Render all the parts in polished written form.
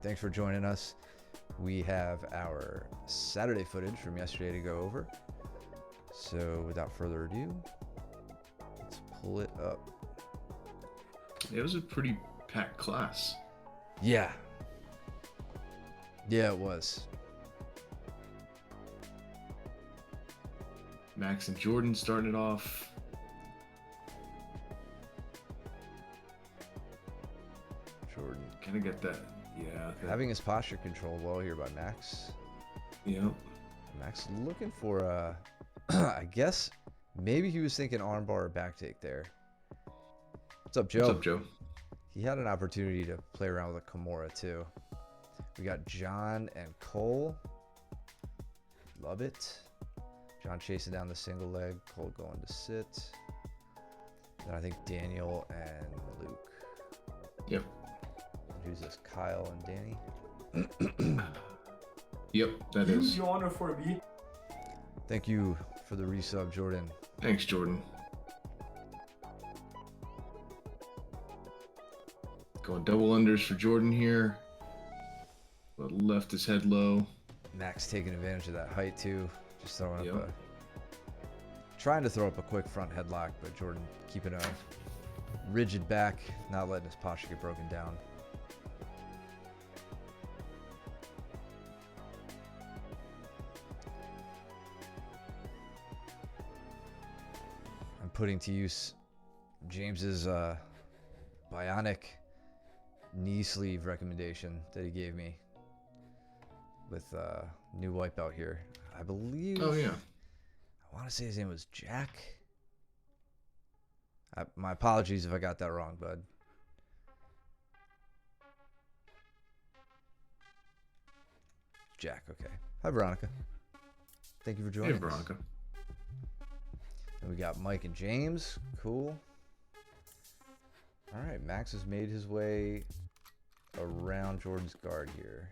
Thanks for joining us. We have our Saturday footage from yesterday to go over. So without further ado, let's pull it up. It was a pretty packed class. Yeah. Yeah, it was. Max and Jordan starting it off. Jordan. Kind of get that. Yeah. Having his posture controlled well here by Max. Yep. Max looking for I guess maybe he was thinking armbar or back take there. What's up, Joe? What's up, Joe? He had an opportunity to play around with a Kimura too. We got John and Cole. Love it. John chasing down the single leg. Cole going to sit. Then I think Daniel and Luke. Yep. Who's this? Kyle and Danny? Yep, that is. Huge honor for me. Thank you for the resub, Jordan. Thanks, Jordan. Going double unders for Jordan here. But left his head low. Max taking advantage of that height too. Just throwing Yep. up trying to throw up a quick front headlock, but Jordan keeping a rigid back, not letting his posture get broken down. I'm putting to use James's bionic knee sleeve recommendation that he gave me with new white belt here. I believe. Oh, yeah. I want to say his name was Jack. My apologies if I got that wrong, bud. Jack, okay. Hi, Veronica. Thank you for joining Hey, us. Veronica. And we got Mike and James. Cool. All right, Max has made his way around Jordan's guard here.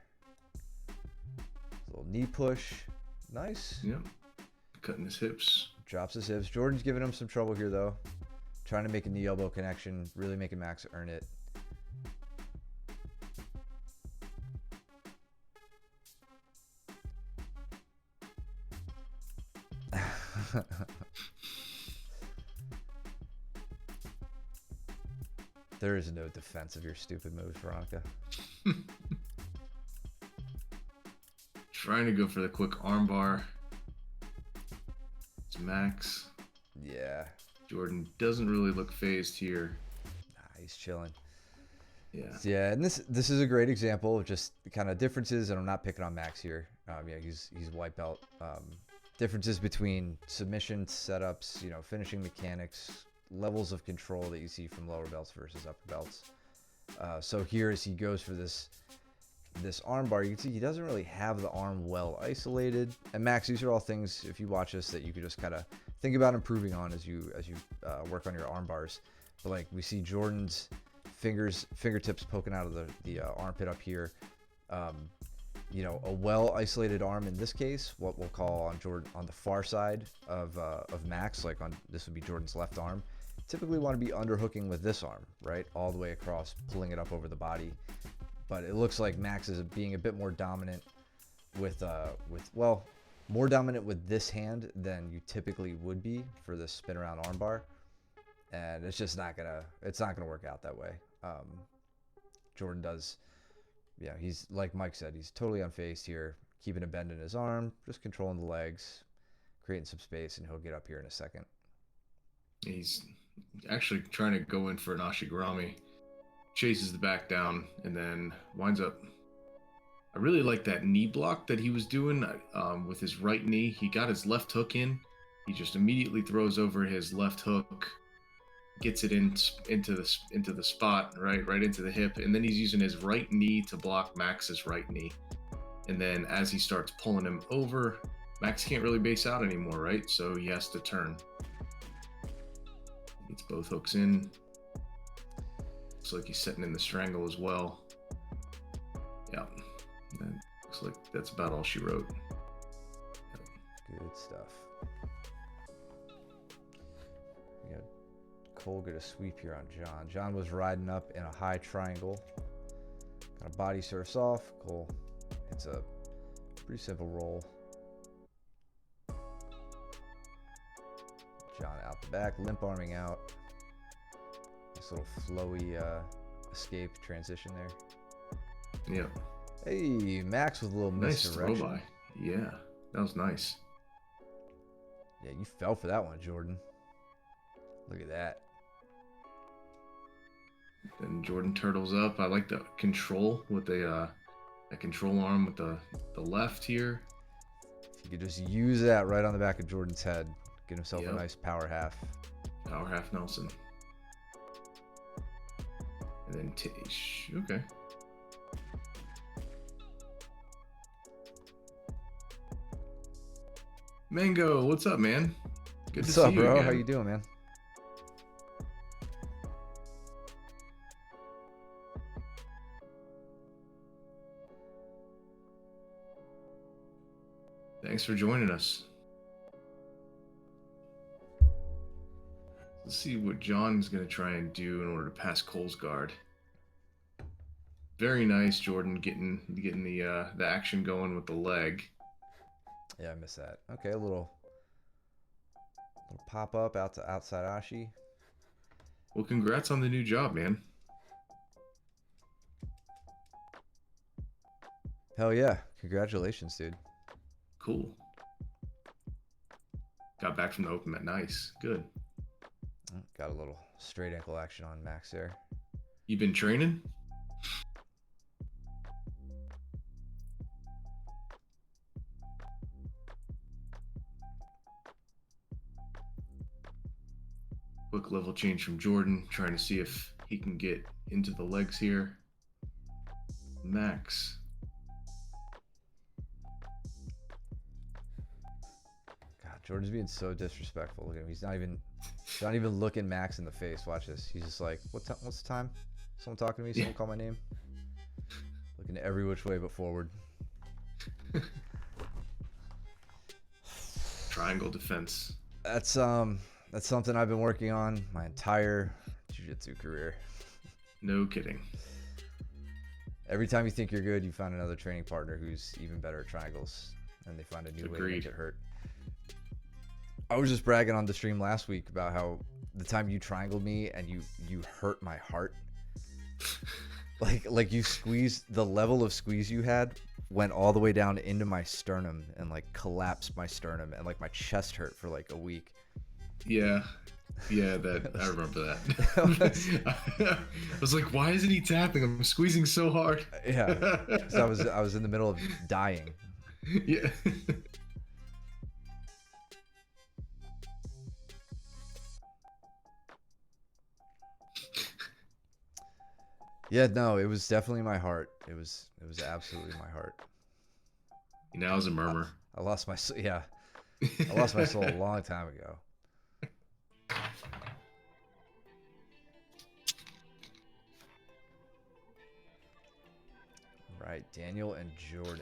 Little knee push. Nice. Yep. Cutting his hips. Drops his hips. Jordan's giving him some trouble here, though. Trying to make a knee elbow connection. Really making Max earn it. There is no defense of your stupid moves, Veronica. Trying to go for the quick armbar. It's Max. Yeah. Jordan doesn't really look phased here. Nah, he's chilling. Yeah. Yeah, and this is a great example of just the kind of differences, and I'm not picking on Max here. Yeah, he's white belt. Differences between submission setups, finishing mechanics, levels of control that you see from lower belts versus upper belts. So here, as he goes for this armbar, you can see he doesn't really have the arm well isolated. And Max, these are all things, if you watch this, that you could just kind of think about improving on as you work on your arm bars. But like we see Jordan's fingertips poking out of the armpit up here. A well isolated arm in this case, what we'll call on the far side of Max, like this would be Jordan's left arm. Typically want to be underhooking with this arm, right, all the way across, pulling it up over the body. But it looks like Max is being a bit more dominant more dominant with this hand than you typically would be for this spin around armbar, and it's just not gonna work out that way. Jordan does, yeah, he's like Mike said, he's totally unfazed here, keeping a bend in his arm, just controlling the legs, creating some space, and he'll get up here in a second. He's actually trying to go in for an Ashigarami. Chases the back down and then winds up. I really like that knee block that he was doing with his right knee. He got his left hook in. He just immediately throws over his left hook, gets it into the spot, right into the hip, and then he's using his right knee to block Max's right knee. And then as he starts pulling him over, Max can't really base out anymore, right? So he has to turn. Gets both hooks in. Looks like he's setting in the strangle as well. Yeah. That looks like that's about all she wrote. Good stuff. We got Cole get a sweep here on John. John was riding up in a high triangle. Got a body surfs off. Cool. It's a pretty simple roll. John out the back, limp arming out. This little flowy escape transition there. Yep. Hey, Max with a little Nice throw misdirection. by. Yeah, that was nice. Yeah, you fell for that one, Jordan. Look at that. Then Jordan turtles up. I like the control with the that control arm with the left here. If you could just use that right on the back of Jordan's head, get himself Yep. a nice power half. Power half Nelson. And then okay. Mango, what's up, man? Good What's to up, see you bro? again. How you doing, man? Thanks for joining us. Let's see what John's gonna try and do in order to pass Cole's guard. Very nice, Jordan, getting the action going with the leg. Yeah, I missed that. Okay, a little pop up out to outside Ashi. Well, congrats on the new job, man. Hell yeah. Congratulations, dude. Cool. Got back from the open mat. Nice. Good. Got a little straight ankle action on Max there. You been training? Quick level change from Jordan, trying to see if he can get into the legs here. Max. God, Jordan's being so disrespectful. Look at him. He's not even looking Max in the face. Watch this. He's just like, what's the time? Someone talking to me? Someone call my name? Looking every which way but forward. Triangle defense. That's something I've been working on my entire jiu-jitsu career. No kidding. Every time you think you're good, you find another training partner who's even better at triangles, and they find a new way to make it hurt. I was just bragging on the stream last week about how the time you triangled me and you hurt my heart. like you squeezed, the level of squeeze you had went all the way down into my sternum and like collapsed my sternum, and like my chest hurt for like a week. Yeah, that I remember that. I was like, why isn't he tapping? I'm squeezing so hard. Yeah, so I was in the middle of dying. Yeah. Yeah, no, it was definitely my heart. It was absolutely my heart. Now is a murmur. I lost my yeah, I lost my soul a long time ago. Right, Daniel and Jordan.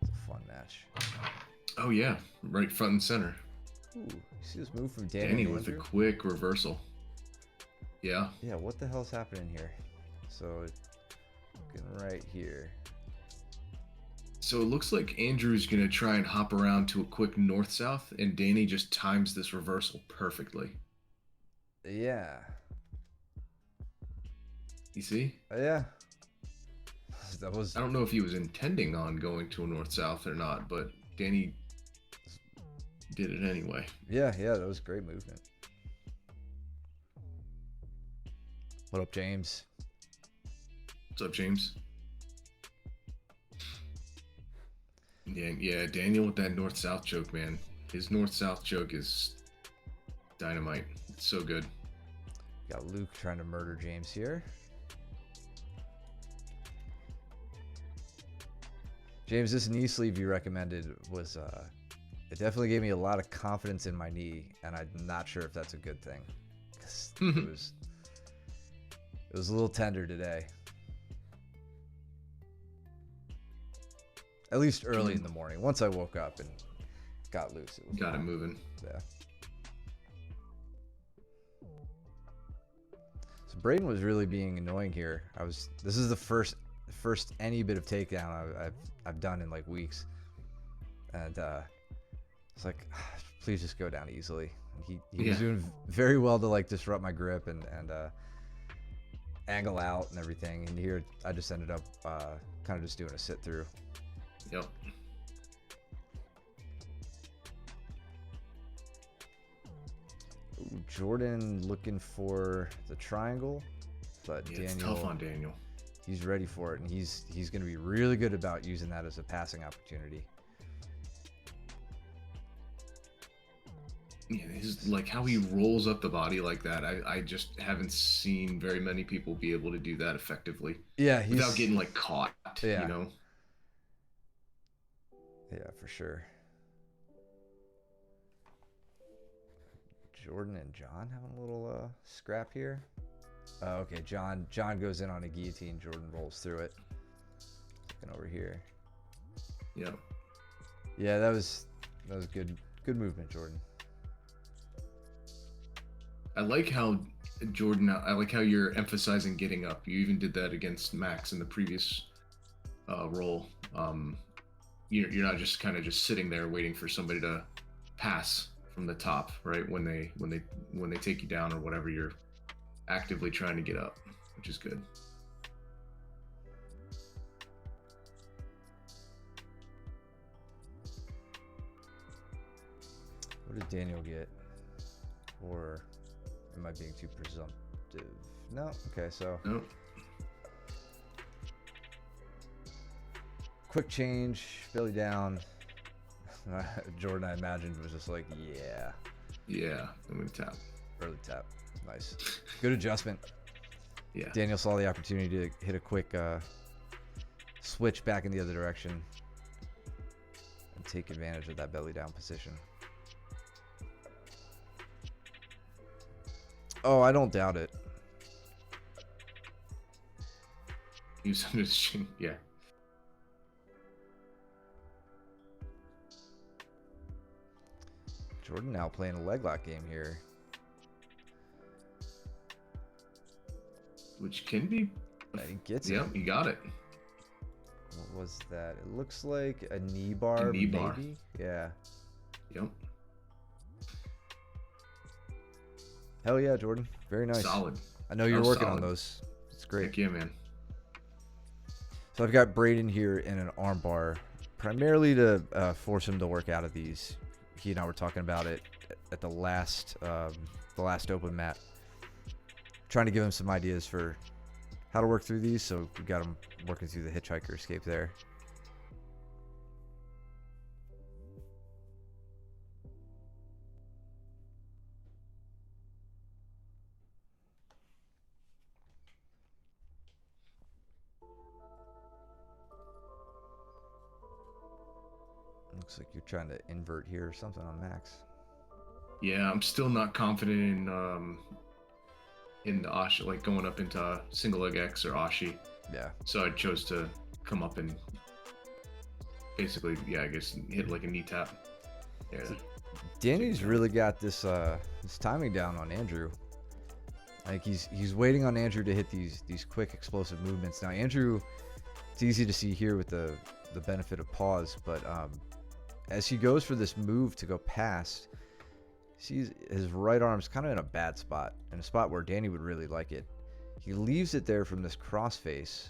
It's a fun match. Oh yeah, right front and center. Ooh, you see this move from Daniel? Danny with a quick reversal. Yeah. Yeah, what the hell's happening here? So, looking right here. So it looks like Andrew's gonna try and hop around to a quick north-south, and Danny just times this reversal perfectly. Yeah. You see? Yeah. That was. I don't know if he was intending on going to a north-south or not, but Danny did it anyway. Yeah, that was great movement. What up, James? What's up, James? Yeah, Daniel with that north-south choke, man. His north-south choke is dynamite. It's so good. Got Luke trying to murder James here. James, this knee sleeve you recommended was, it definitely gave me a lot of confidence in my knee, and I'm not sure if that's a good thing. 'Cause it was a little tender today. At least early in the morning. Once I woke up and got loose, it was Got it fine. moving. Yeah. So Braden was really being annoying here. This is the first any bit of takedown I've done in like weeks, and it's like, please just go down easily. He was doing very well to like disrupt my grip and angle out and everything. And here I just ended up kind of just doing a sit through. Yep. Ooh, Jordan looking for the triangle, but Yeah, Daniel, it's tough on Daniel. he's ready for it, and he's going to be really good about using that as a passing opportunity. Yeah, his, like how he rolls up the body like that. I just haven't seen very many people be able to do that effectively. Yeah, without getting like caught. Yeah. You know. Yeah, for sure. Jordan and John having a little scrap here. Oh, okay, John goes in on a guillotine. Jordan rolls through it. Looking over here. Yeah. Yeah, that was good movement, Jordan. I like how Jordan. I like how you're emphasizing getting up. You even did that against Max in the previous roll. You're not just kind of just sitting there waiting for somebody to pass from the top, right? When they take you down or whatever, you're actively trying to get up, which is good. What did Daniel get? Or am I being too presumptive? No. Okay, so Nope. quick change, belly down. Jordan, I imagined, was just like, yeah. Yeah, I'm gonna tap. Early tap. Nice. Good adjustment. Yeah. Daniel saw the opportunity to hit a quick switch back in the other direction and take advantage of that belly down position. Oh, I don't doubt it. He was under his chin. Yeah. Jordan now playing a leg lock game here. Which can be. He gets it. Yep, you got it. What was that? It looks like a knee bar, knee bar. maybe? Yeah. Yep. Hell yeah, Jordan. Very nice. Solid. I know you're working on solid. those. It's great. Heck yeah, man. So I've got Braden here in an arm bar, primarily to force him to work out of these. He and I were talking about it at the last open mat, trying to give him some ideas for how to work through these. So we got him working through the hitchhiker escape there. Looks like you're trying to invert here or something on Max. Yeah, I'm still not confident in the Ashi, like going up into single leg X or Ashi. Yeah. So I chose to come up and basically, yeah, I guess hit like a knee tap. Yeah. Danny's really got this timing down on Andrew. Like he's waiting on Andrew to hit these quick explosive movements. Now Andrew, it's easy to see here with the benefit of pause, but as he goes for this move to go past, sees his right arm's kind of in a bad spot, in a spot where Danny would really like it. He leaves it there from this crossface,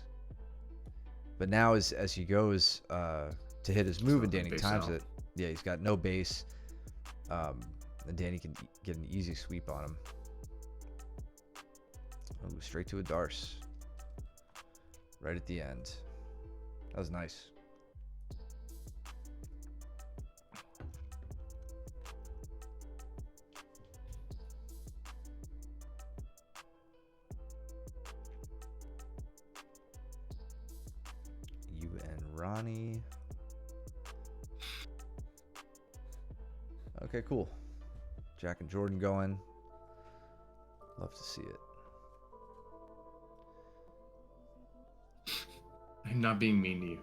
but now as he goes to hit his move and Danny times it, yeah, he's got no base, and Danny can get an easy sweep on him. Oh, straight to a Darce. Right at the end. That was nice. You and Ronnie. Okay, cool. Jack and Jordan going. Love to see it. I'm not being mean to you.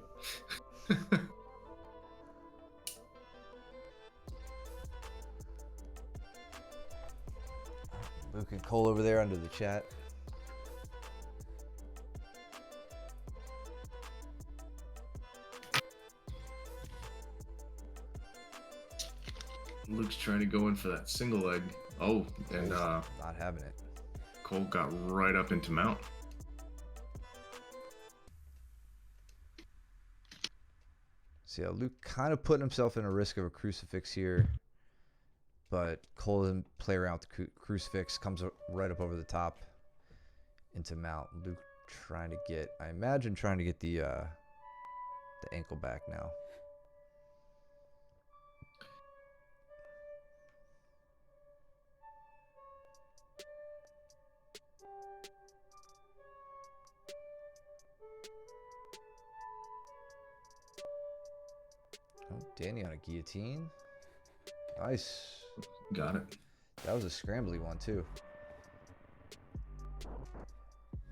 Luke and Cole over there under the chat. Luke's trying to go in for that single leg. Oh, and Not having it. Cole got right up into mount. So yeah, Luke kind of putting himself in a risk of a crucifix here. But Cole doesn't play around with the crucifix, comes right up over the top into mount. Luke trying to get, I imagine, trying to get the ankle back now. Oh, Danny on a guillotine. Nice. Got it. That was a scrambly one, too.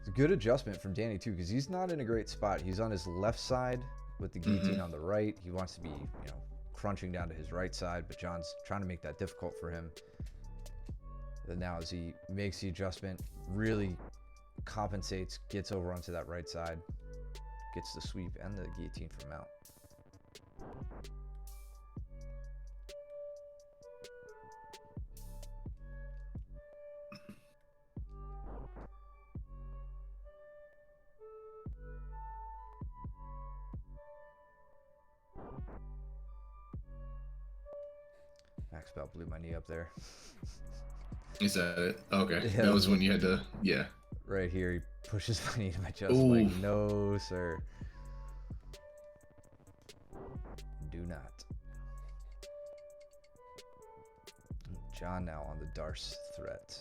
It's a good adjustment from Danny, too, because he's not in a great spot. He's on his left side with the guillotine on the right. He wants to be, crunching down to his right side, but John's trying to make that difficult for him. But now as he makes the adjustment, really compensates, gets over onto that right side, gets the sweep and the guillotine from out. Max about blew my knee up there. Is that it? Okay. Yeah, That was when you had to, yeah. Right here, he pushes my knee to my chest. Ooh. Like, no, sir. Do not. John now on the Darce threat.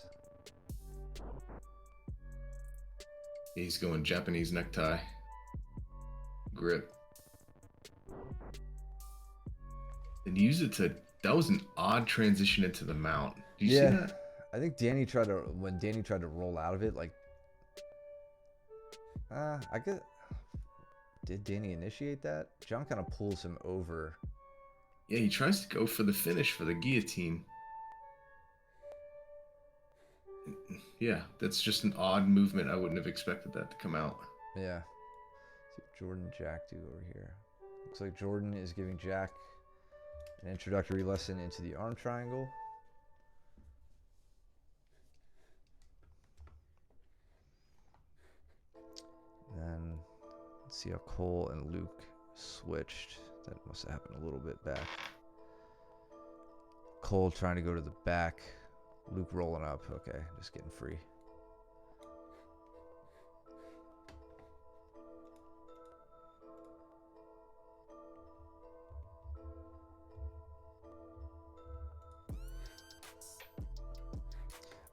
He's going Japanese necktie. Grip. And use it to, that was an odd transition into the mount. Did you see that? I think when Danny tried to roll out of it, like, did Danny initiate that? John kind of pulls him over. Yeah, he tries to go for the finish for the guillotine. Yeah, that's just an odd movement. I wouldn't have expected that to come out. Yeah. Let's see what Jordan and Jack do over here. Looks like Jordan is giving Jack an introductory lesson into the arm triangle. Then let's see how Cole and Luke switched. That must have happened a little bit back. Cole trying to go to the back. Luke rolling up. Okay, just getting free.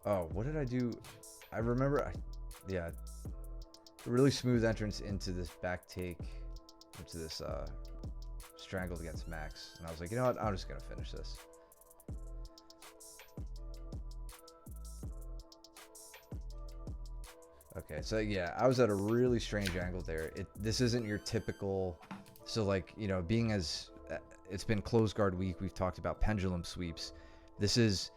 Oh, what did I do? I remember, yeah, really smooth entrance into this back take, into this strangled against Max. And I was like, you know what? I'm just going to finish this. Okay, so yeah, I was at a really strange angle there. This isn't your typical, so like, being as, it's been closed guard week, we've talked about pendulum sweeps. This is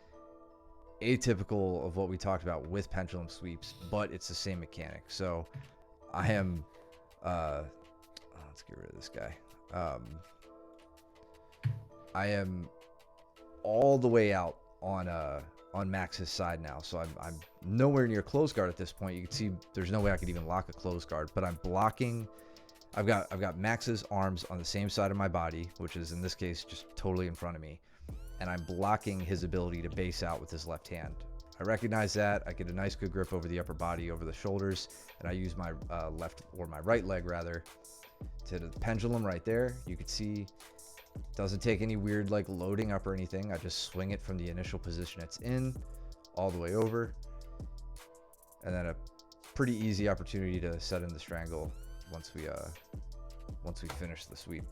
atypical of what we talked about with pendulum sweeps, but it's the same mechanic. So I am, let's get rid of this guy. I am all the way out on Max's side now, so I'm nowhere near close guard at this point. You can see there's no way I could even lock a close guard, but I'm blocking. I've got Max's arms on the same side of my body, which is in this case just totally in front of me, and I'm blocking his ability to base out with his left hand. I recognize that. I get a nice good grip over the upper body, over the shoulders, and I use my left, or my right leg rather, to the pendulum right there. You can see doesn't take any weird like loading up or anything. I just swing it from the initial position it's in all the way over, and then a pretty easy opportunity to set in the strangle once we finish the sweep.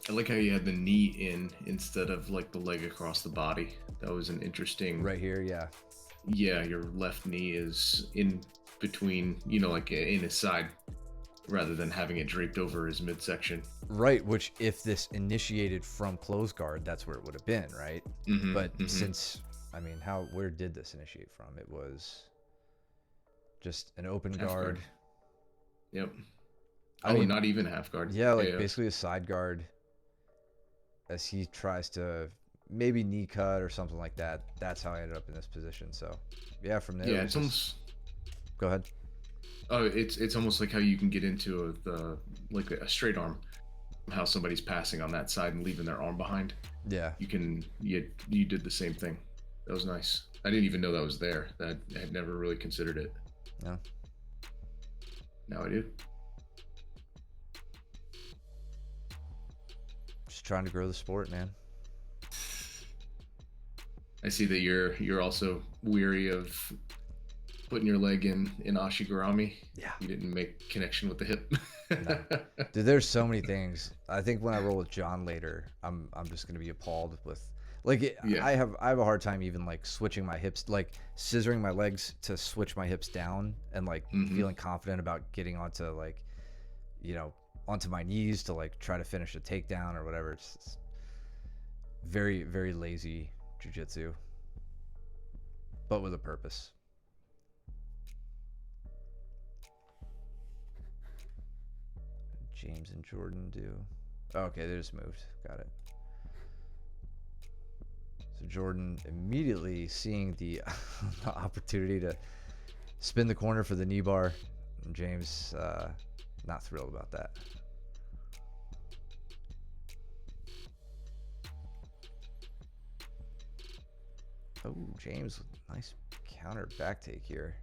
I like how you had the knee in instead of like the leg across the body. That was an interesting. Right here, yeah. Yeah, your left knee is in between, like in his side, rather than having it draped over his midsection. Right, which if this initiated from close guard, that's where it would have been, right? But since, where did this initiate from? It was just an open guard. Yep. Not even half guard. Yeah, basically a side guard as he tries to maybe knee cut or something like that. That's how I ended up in this position. So yeah, from there. Yeah, it's almost. Go ahead. Oh, it's almost like how you can get into like a straight arm, how somebody's passing on that side and leaving their arm behind. Yeah. You did the same thing. That was nice. I didn't even know that was there. That I had never really considered it. No. Now I do. Just trying to grow the sport, man. I see that you're also weary of putting your leg in Ashigarami. Yeah. You didn't make connection with the hip. No. Dude, there's so many things. I think when I roll with John later, I'm just gonna be appalled with Yeah. I have a hard time even like switching my hips, like scissoring my legs to switch my hips down and like feeling confident about getting onto like, onto my knees to like try to finish a takedown or whatever. It's very, very lazy jiu-jitsu, but with a purpose. James and Jordan do. Okay, they just moved. Got it. So Jordan immediately seeing the opportunity to spin the corner for the knee bar. And James not thrilled about that. Oh, James, nice counter back take here.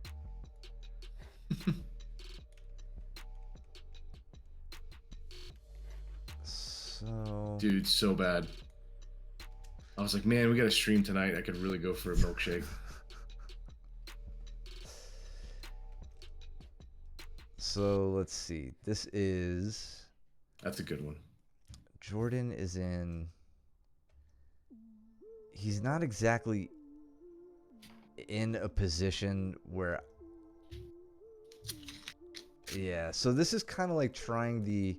So, Dude, so bad. I was like, man, we got a stream tonight. I could really go for a milkshake. So let's see. This is That's a good one. Jordan is in. He's not exactly in a position where. Yeah, so this is kind of like trying the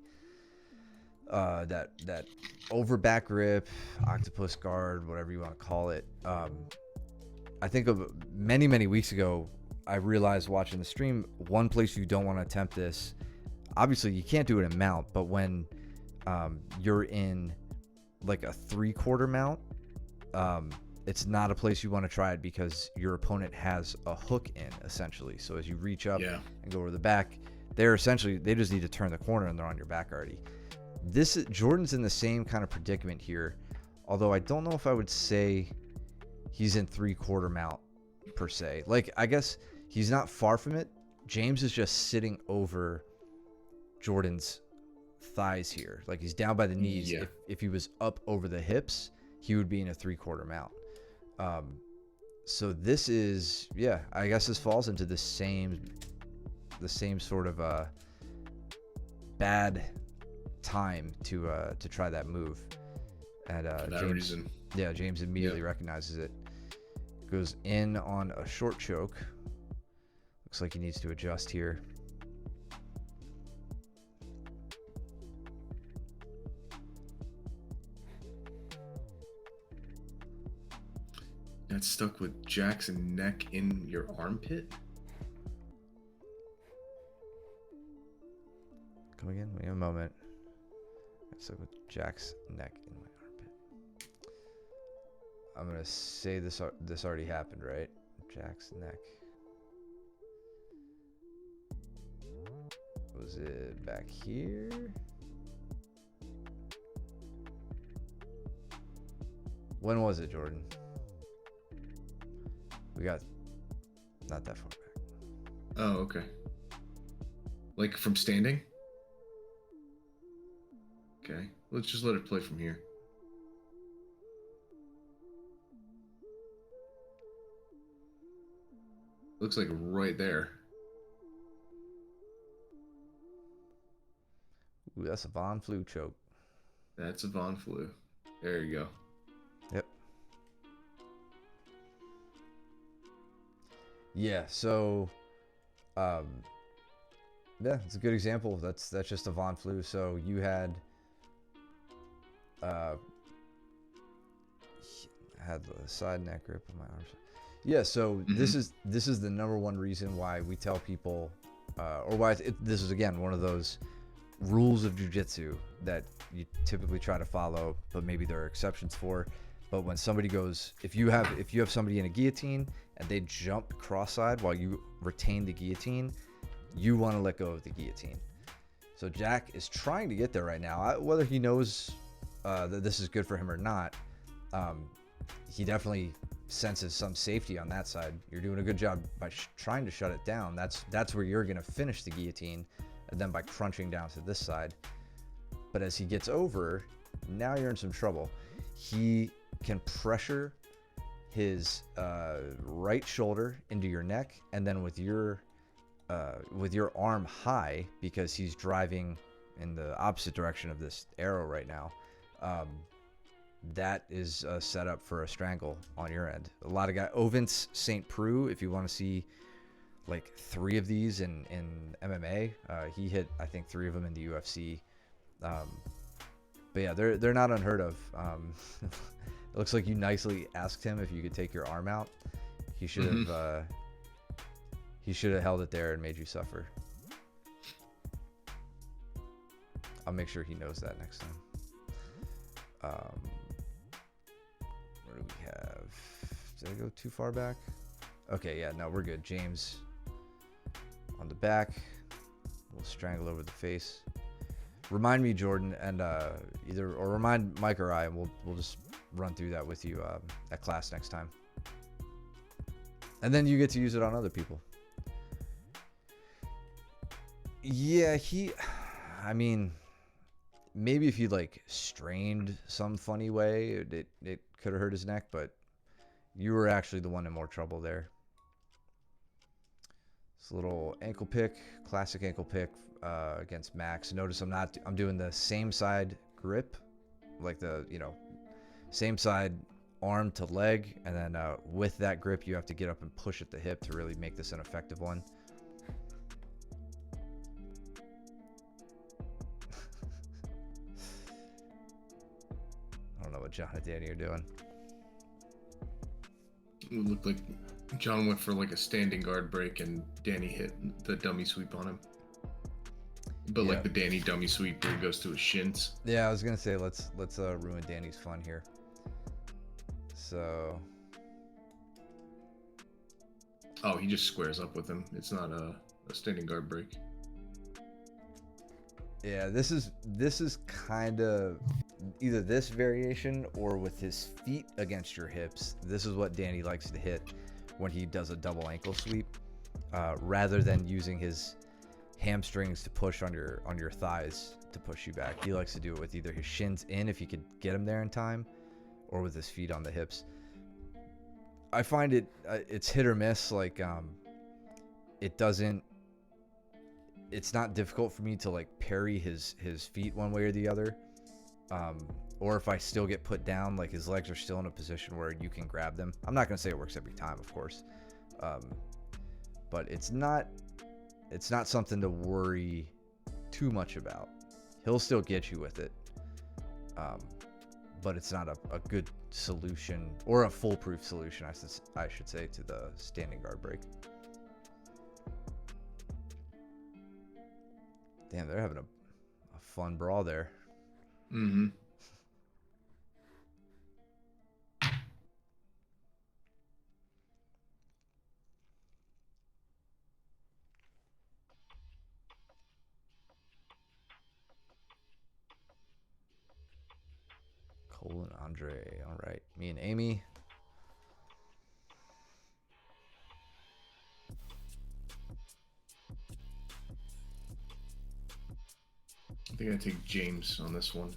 that over back grip, octopus guard, whatever you want to call it. I think of many weeks ago, I realized watching the stream, one place you don't want to attempt this. Obviously, you can't do it in mount, but when you're in like a 3/4 mount, it's not a place you want to try it because your opponent has a hook in essentially. So as you reach up and go over the back, they just need to turn the corner and they're on your back already. Jordan's in the same kind of predicament here, although I don't know if I would say he's in 3/4 mount per se. Like, I guess he's not far from it. James is just sitting over Jordan's thighs here. Like, he's down by the knees. Yeah. If he was up over the hips, he would be in a 3/4 mount. So this is, I guess this falls into the same sort of bad time to try that move. And James immediately recognizes it. Goes in on a short choke. Looks like he needs to adjust here. Got stuck with Jackson neck in your armpit. Come again? Wait a moment. Got stuck with Jack's neck in my armpit. I'm gonna say this already happened, right? Jack's neck. Was it back here? When was it, Jordan? We got not that far back. Oh, okay. Like from standing? Okay. Let's just let it play from here. Looks like right there. Ooh, that's a Von Flue choke. That's a Von Flue. There you go. Yep. Yeah, so it's a good example. That's just a Von Flue. So you had the side neck grip on my arms. Yeah, so this is the number one reason why we tell people, or why this is again one of those rules of jiu-jitsu that you typically try to follow, but maybe there are exceptions for. But when somebody goes, if you have somebody in a guillotine and they jump cross-side while you retain the guillotine, you want to let go of the guillotine. So Jack is trying to get there right now. Whether he knows that this is good for him or not, he definitely senses some safety on that side. You're doing a good job by trying to shut it down. That's where you're going to finish the guillotine, and then by crunching down to this side. But as he gets over, now you're in some trouble. He can pressure his right shoulder into your neck, and then with your arm high, because he's driving in the opposite direction of this arrow right now, that is a setup for a strangle on your end. A lot of guys, Ovince St. Preux, if you want to see like 3 of these in MMA, he hit, I think, 3 of them in the UFC. But yeah, they're not unheard of. It looks like you nicely asked him if you could take your arm out. He should have held it there and made you suffer. I'll make sure he knows that next time. Where do we have? Did I go too far back? Okay, yeah, no, we're good. James on the back. We'll strangle over the face. Remind me, Jordan, and remind Mike or I, and we'll just run through that with you at class next time. And then you get to use it on other people. Yeah, I mean, maybe if he like strained some funny way, it could have hurt his neck, but you were actually the one in more trouble there. This little ankle pick, classic ankle pick against Max. Notice I'm doing the same side grip, like the, same side arm to leg, and then with that grip you have to get up and push at the hip to really make this an effective one. I don't know what John and Danny are doing. It looked like John went for like a standing guard break and Danny hit the dummy sweep on him. But like the Danny dummy sweep where he goes to his shins. Yeah, I was gonna say let's ruin Danny's fun here. So. Oh, he just squares up with him. It's not a standing guard break. Yeah, this is kind of either this variation or with his feet against your hips. This is what Danny likes to hit when he does a double ankle sweep, rather than using his hamstrings to push on your thighs to push you back. He likes to do it with either his shins in, if he could get him there in time, or with his feet on the hips. I find it's hit or miss. Like it's not difficult for me to like parry his feet one way or the other, or if I still get put down, like his legs are still in a position where you can grab them. I'm not gonna say it works every time, of course, but it's not something to worry too much about. He'll still get you with it, but it's not a good solution, or a foolproof solution, I should say, to the standing guard break. Damn, they're having a fun brawl there. Mm-hmm. Cole and Andre. All right. Me and Amy. I think I take James on this one.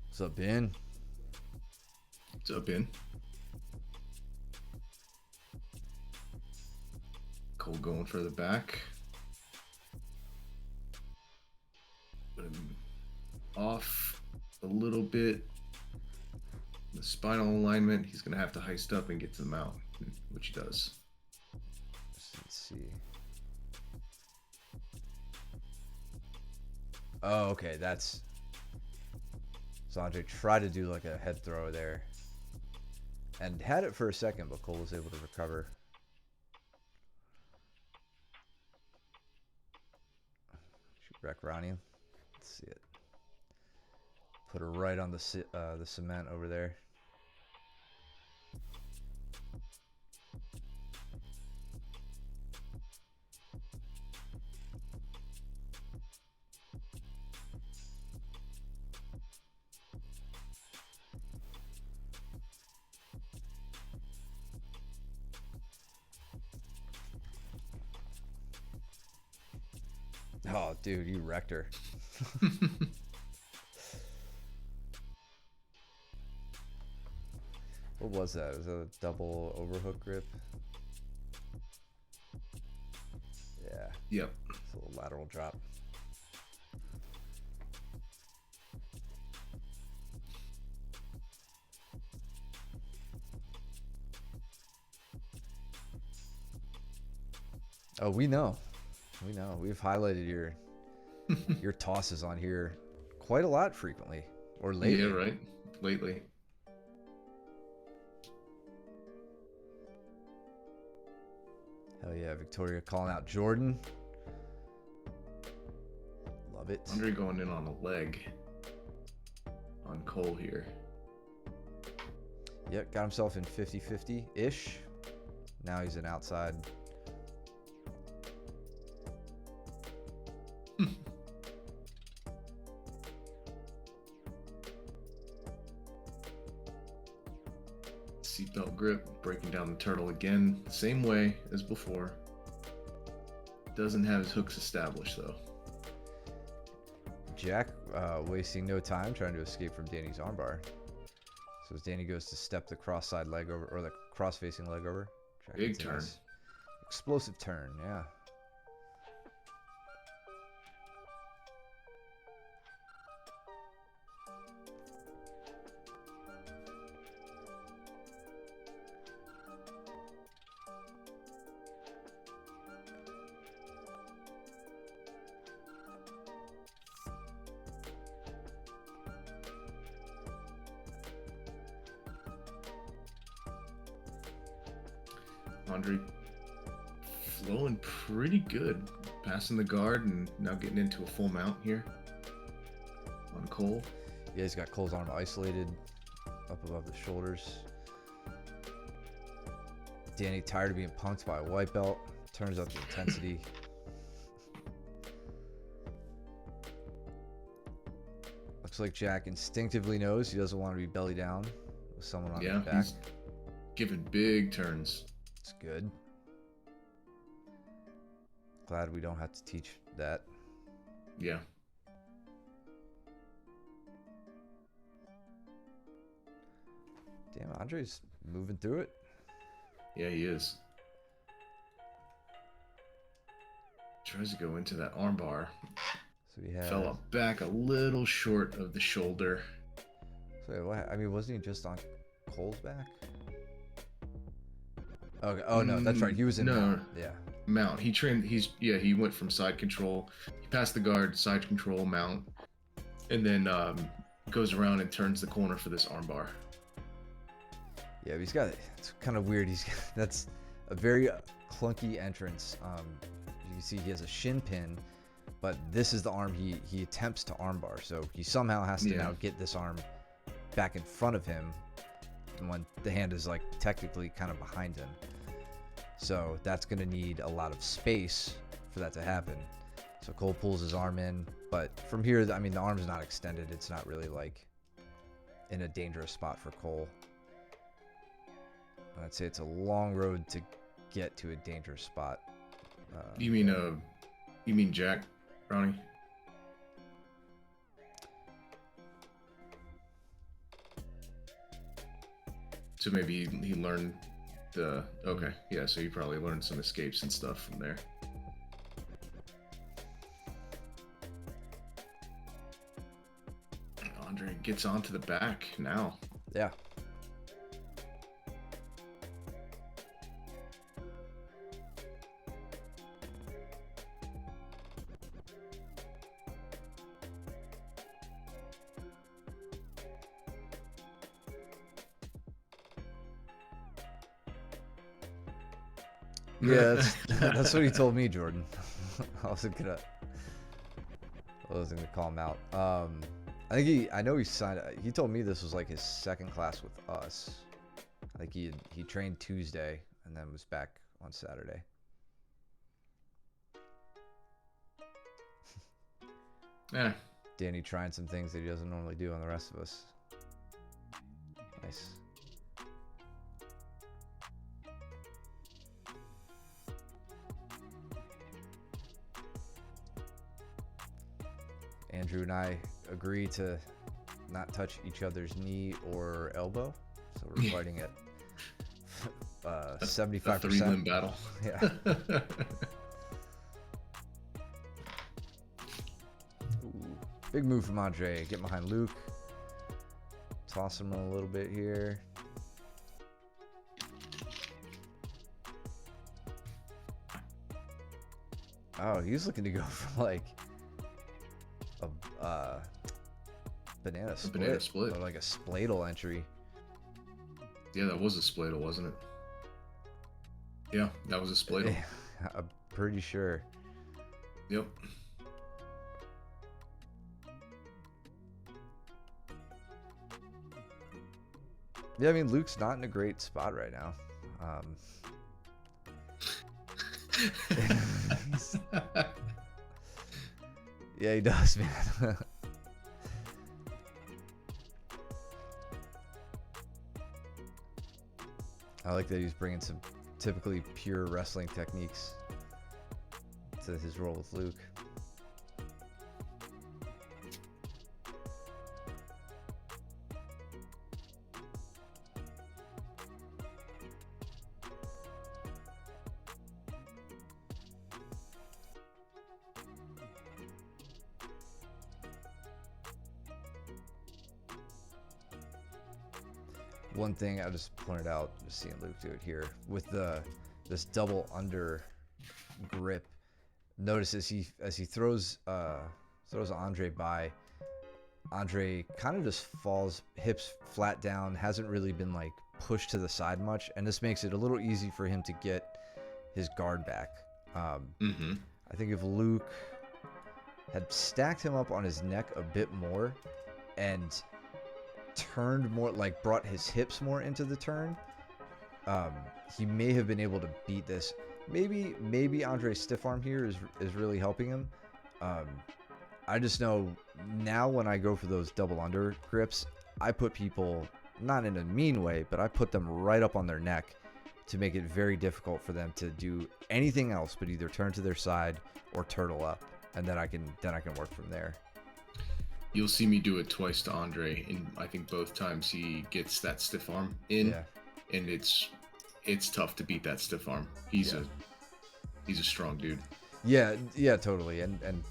What's up, Ben? What's up, Ben? Cole going for the back. Put him off a little bit. The spinal alignment, he's going to have to heist up and get to the mount, which he does. Let's see. Oh, okay. That's... So Andre tried to do like a head throw there. And had it for a second, but Cole was able to recover. Wreck Ronnie. Let's see it. Put her right on the cement over there. Oh, dude, you wrecked her. What was that? Was that a double overhook grip? Yeah. Yep. It's a little lateral drop. Oh, we know. We know. We've highlighted your tosses on here quite a lot frequently. Or lately. Yeah, right. Lately. Hell yeah, Victoria calling out Jordan. Love it. Andre going in on a leg on Cole here. Yep, got himself in 50-50-ish. Now he's an outside. Seatbelt grip, breaking down the turtle again, same way as before. Doesn't have his hooks established though. Jack wasting no time trying to escape from Danny's armbar. So as Danny goes to step the cross-side leg over, or the cross-facing leg over. Jack Big gets a turn. nice explosive turn, yeah. Andre flowing pretty good, passing the guard and now getting into a full mount here on Cole. Yeah, he's got Cole's arm isolated up above the shoulders. Danny, tired of being punked by a white belt, turns up the intensity. Looks like Jack instinctively knows he doesn't want to be belly down with someone on Yeah, his back. he's giving big turns. It's good. Glad we don't have to teach that. Yeah. Damn, Andre's moving through it. Yeah, he is. Tries to go into that armbar. So he had. Fell up back a little short of the shoulder. So what? I mean, wasn't he just on Cole's back? Okay. Oh no, that's right. He was in. No. Mount. Yeah. Mount. He went from side control. He passed the guard, side control, mount, and then goes around and turns the corner for this armbar. Yeah, but he's got. It's kind of weird. That's a very clunky entrance. You can see he has a shin pin, but this is the arm he attempts to armbar. So he somehow has to now get this arm back in front of him, when the hand is like technically kind of behind him. So that's going to need a lot of space for that to happen. So Cole pulls his arm in, but from here, I mean, the arm's not extended. It's not really like in a dangerous spot for Cole. I'd say it's a long road to get to a dangerous spot. You mean Jack, Ronnie? So maybe he learned the... Okay, yeah, so he probably learned some escapes and stuff from there. Andre gets onto the back now. Yeah. Yeah, that's what he told me, Jordan. I wasn't gonna Closing to call him out. I know he signed. He told me this was like his second class with us. I think he trained Tuesday and then was back on Saturday. Yeah. Danny trying some things that he doesn't normally do on the rest of us. Nice. Andrew and I agree to not touch each other's knee or elbow, so we're fighting at 75%. A 3-limb battle. Yeah. Ooh, big move from Andre. Get behind Luke. Toss him a little bit here. Oh, he's looking to go for like a banana split. Or like a spladle entry. Yeah, that was a spladle, wasn't it? Yeah, that was a spladle. I'm pretty sure. Yep. Yeah, I mean, Luke's not in a great spot right now. Yeah, he does, man. I like that he's bringing some typically pure wrestling techniques to his role with Luke. One thing I just pointed out, just seeing Luke do it here with this double under grip. Notice as he throws Andre by, Andre kind of just falls hips flat down, hasn't really been like pushed to the side much, and this makes it a little easy for him to get his guard back. I think if Luke had stacked him up on his neck a bit more and turned more, like brought his hips more into the turn, he may have been able to beat this. Maybe Andre's stiff arm here is really helping him. I just know now when I go for those double under grips, I put people, not in a mean way, but I put them right up on their neck to make it very difficult for them to do anything else but either turn to their side or turtle up, and then I can work from there. You'll see me do it twice to Andre, and I think both times he gets that stiff arm in, and it's tough to beat that stiff arm. He's a strong dude. Yeah, totally. And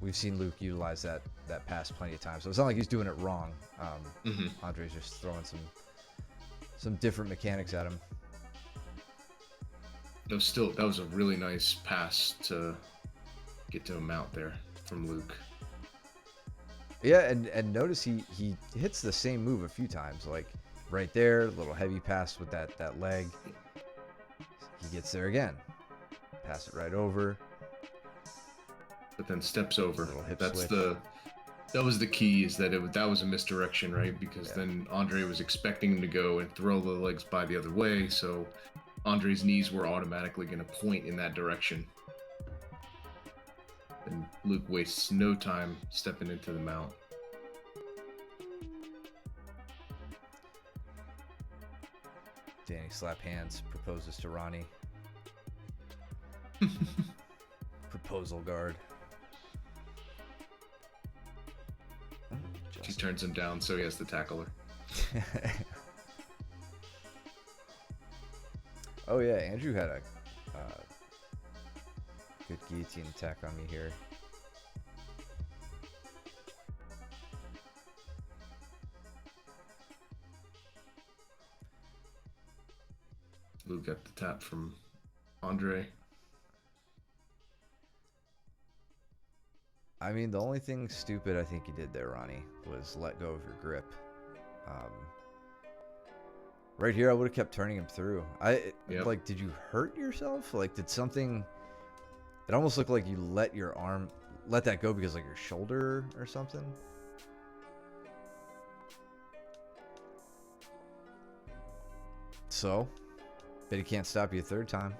we've seen Luke utilize that pass plenty of times, so it's not like he's doing it wrong. Andre's just throwing some different mechanics at him. That was a really nice pass to get to him out there from Luke. Yeah, and notice he hits the same move a few times, like right there, little heavy pass with that leg. He gets there again, pass it right over, but then steps over. That was the key, is that that was a misdirection, right? Because then Andre was expecting him to go and throw the legs by the other way, so Andre's knees were automatically going to point in that direction. And Luke wastes no time stepping into the mount. Danny slap hands, proposes to Ronnie. Proposal guard. She turns him down, so he has to tackle her. Oh yeah, Andrew had a good guillotine attack on me here. Luke got the tap from Andre. I mean, the only thing stupid I think you did there, Ronnie, was let go of your grip. Right here, I would have kept turning him through. Like, did you hurt yourself? Like, did something... It almost looked like you let your arm let that go because like your shoulder or something. So, bet he can't stop you a third time.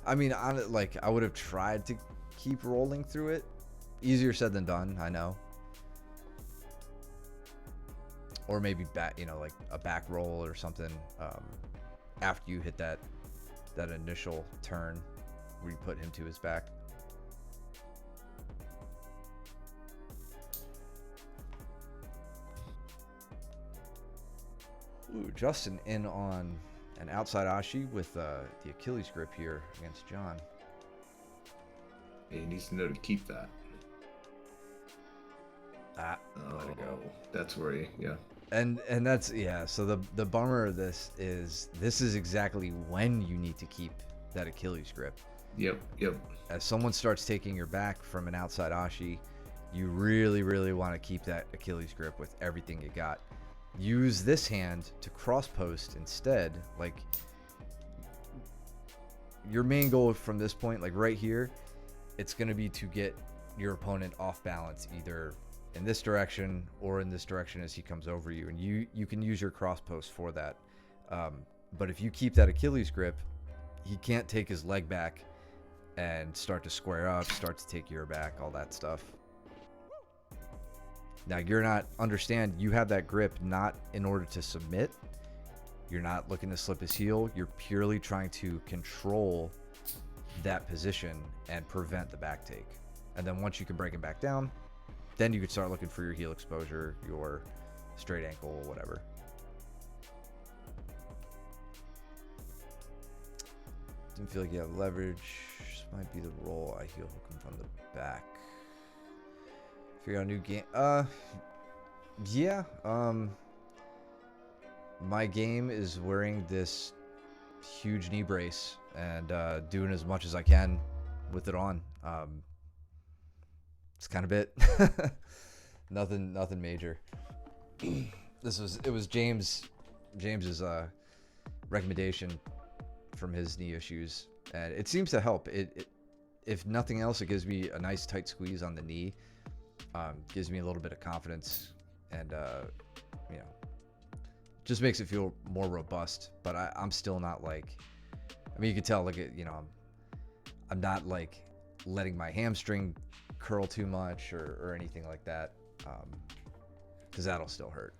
I mean, I would have tried to keep rolling through it. Easier said than done, I know. Or maybe back, like a back roll or something after you hit that initial turn where you put him to his back. Ooh, Justin in on an outside Ashi with the Achilles grip here against John. He needs to know to keep that. Let it go. That's where yeah. And that's, so the bummer of this is exactly when you need to keep that Achilles grip. Yep. As someone starts taking your back from an outside Ashi, you really, really want to keep that Achilles grip with everything you got. Use this hand to cross post instead. Like, your main goal from this point, like right here, it's going to be to get your opponent off balance, either in this direction or in this direction as he comes over you, and you can use your cross post for that. But if you keep that Achilles grip, he can't take his leg back and start to square up, start to take your back, all that stuff. Now, you have that grip not in order to submit. You're not looking to slip his heel. You're purely trying to control that position and prevent the back take. And then once you can break him back down, then you could start looking for your heel exposure, your straight ankle, whatever. Didn't feel like you have leverage. This might be the roll. I heel hook him from the back. Figure out a new game. Yeah. My game is wearing this huge knee brace and doing as much as I can with it on. It's kind of it. Nothing major. It was James's recommendation from his knee issues, and it seems to help. It if nothing else, it gives me a nice tight squeeze on the knee. Gives me a little bit of confidence, and just makes it feel more robust. But I'm still not like, I mean, you can tell, I'm not like letting my hamstring curl too much or anything like that, because that'll still hurt.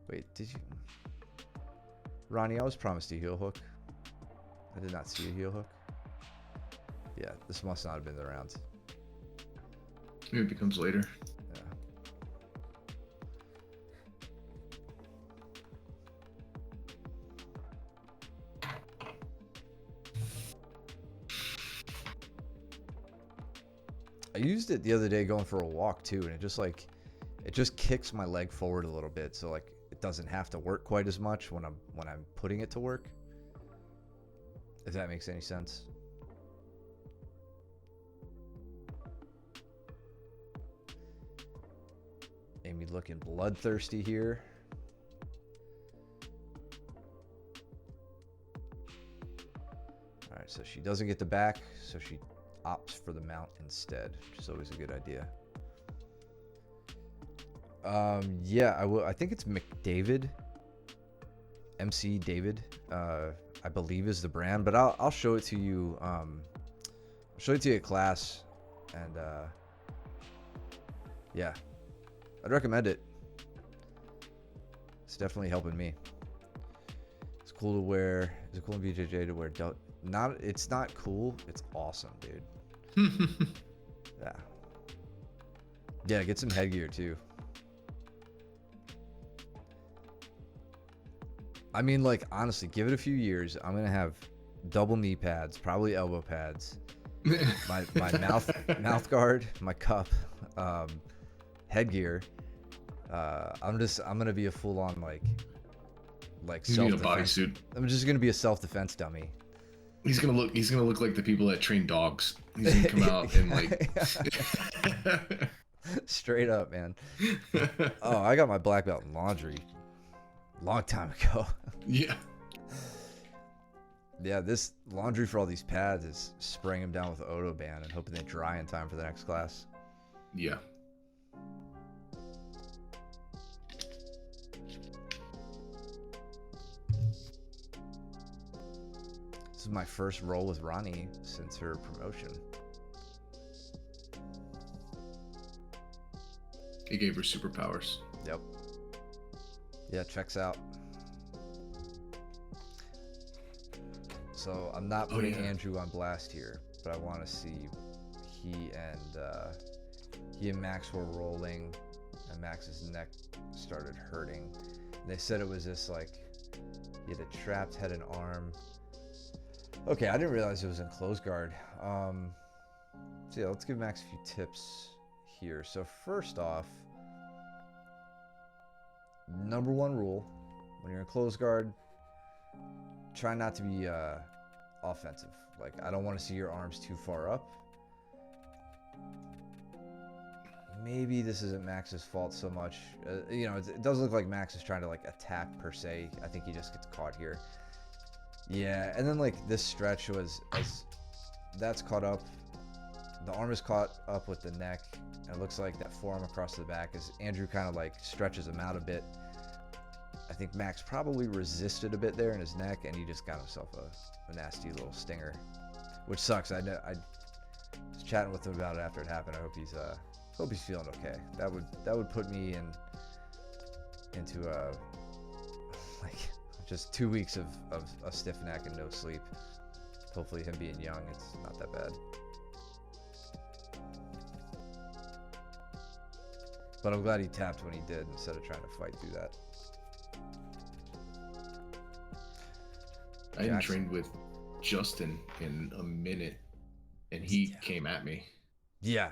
Wait, did you, Ronnie? I was promised a heel hook. I did not see a heel hook. Yeah, this must not have been the round. Maybe it becomes later. Yeah. I used it the other day going for a walk too, and it just kicks my leg forward a little bit, so like it doesn't have to work quite as much when I'm putting it to work. If that makes any sense. Amy looking bloodthirsty here. All right, so she doesn't get the back, so she opts for the mount instead, which is always a good idea. Yeah, I think it's McDavid. MC David, I believe is the brand, but I'll show it to you. I'll show it to you at class, and yeah, I'd recommend it. It's definitely helping me. It's cool to wear. Is it cool in BJJ to wear? It's not cool. It's awesome, dude. Yeah. Yeah, get some headgear too. I mean, like, honestly, give it a few years. I'm gonna have double knee pads, probably elbow pads, my mouth guard, my cup, headgear. I'm gonna be a full on like self bodysuit. I'm just gonna be a self-defense dummy. He's gonna look like the people that train dogs. He's gonna come out and like straight up, man. Oh, I got my black belt in laundry. long time ago. Yeah. Yeah, this laundry for all these pads is spraying them down with Odoban and hoping they dry in time for the next class. Yeah. This is my first roll with Ronnie since her promotion. He gave her superpowers. Yep. Yeah, checks out. So I'm not putting Andrew on blast here, but I want to see he and Max were rolling, and Max's neck started hurting. They said it was this like he had a trapped head and arm. Okay, I didn't realize it was in close guard. So yeah, let's give Max a few tips here. So first off, number one rule when you're in close guard, try not to be offensive. Like, I don't want to see your arms too far up. Maybe this isn't Max's fault so much. You know, it does look like Max is trying to like attack per se. I think he just gets caught here. Yeah, and then like this stretch was as that's caught up. The arm is caught up with the neck, and it looks like that forearm across the back as Andrew kind of like stretches him out a bit. I think Max probably resisted a bit there in his neck, and he just got himself a nasty little stinger, which sucks. I was chatting with him about it after it happened. I hope he's feeling okay. That would put me into like just 2 weeks of a stiff neck and no sleep. Hopefully, him being young, it's not that bad. But I'm glad he tapped when he did instead of trying to fight through that. I hadn't trained with Justin in a minute, and he came at me. Yeah.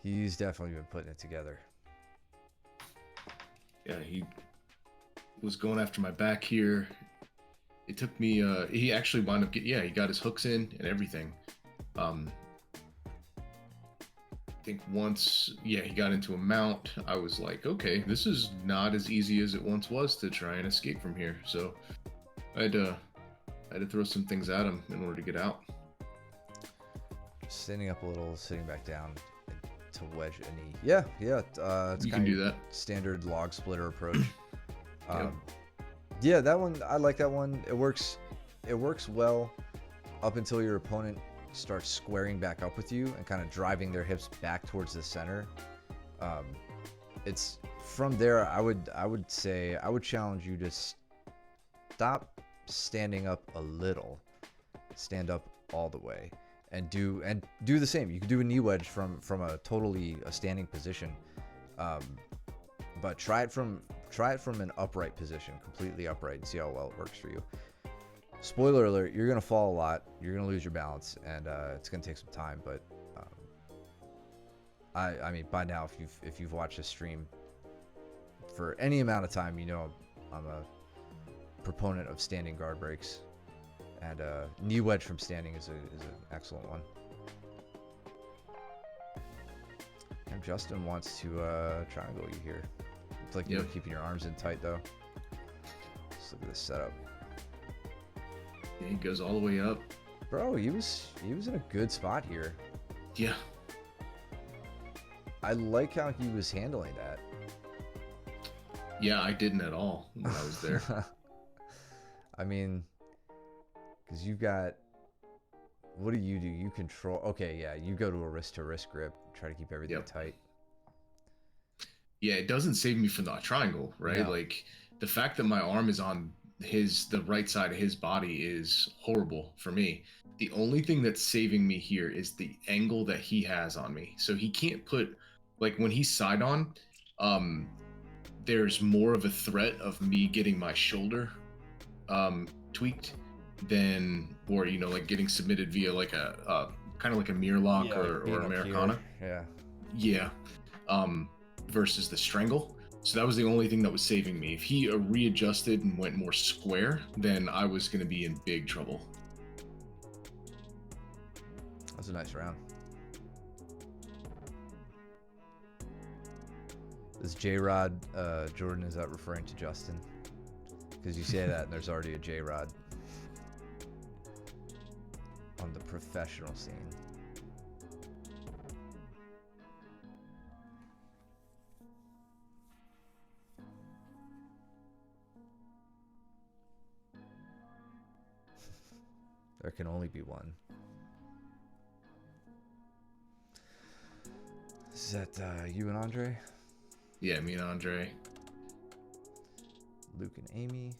He's definitely been putting it together. Yeah, he was going after my back here. It took me, he actually wound up he got his hooks in and everything. I think once, he got into a mount, I was like, okay, this is not as easy as it once was to try and escape from here. So I had to throw some things at him in order to get out. Standing up a little, sitting back down to wedge a knee. Yeah. It's you can do that. Standard log splitter approach. Yep. Yeah, that one, I like that one. It works well up until your opponent starts squaring back up with you and kind of driving their hips back towards the center. It's from there, I would say I would challenge you to stop standing up a little, stand up all the way, and do the same. You could do a knee wedge from a standing position, but try it from an upright position, completely upright, and see how well it works for you. Spoiler alert, you're going to fall a lot, you're going to lose your balance, and it's going to take some time, but I mean, by now, if you've watched this stream for any amount of time, you know I'm a proponent of standing guard breaks, and knee wedge from standing is an excellent one. And Justin wants to triangle you here. It's like you're keeping your arms in tight, though. Let's look at this setup. Yeah, he goes all the way up. Bro, he was in a good spot here. Yeah. I like how he was handling that. Yeah, I didn't at all when I was there. I mean, because you got, what do? You control, okay, yeah, you go to a wrist-to-wrist grip, try to keep everything tight. Yeah, it doesn't save me from the triangle, right? No. Like, the fact that my arm is on the right side of his body is horrible for me. The only thing that's saving me here is the angle that he has on me. So he can't put, like, when he's side on, there's more of a threat of me getting my shoulder tweaked than, or, you know, like getting submitted via like a kind of like a mirror lock or Americana. Yeah. Versus the strangle. So that was the only thing that was saving me. If he readjusted and went more square, then I was going to be in big trouble. That's a nice round. Is J-Rod Jordan, is that referring to Justin? Because you say that and there's already a J-Rod on the professional scene. There can only be one. Is that you and Andre? Yeah, me and Andre. Luke and Amy.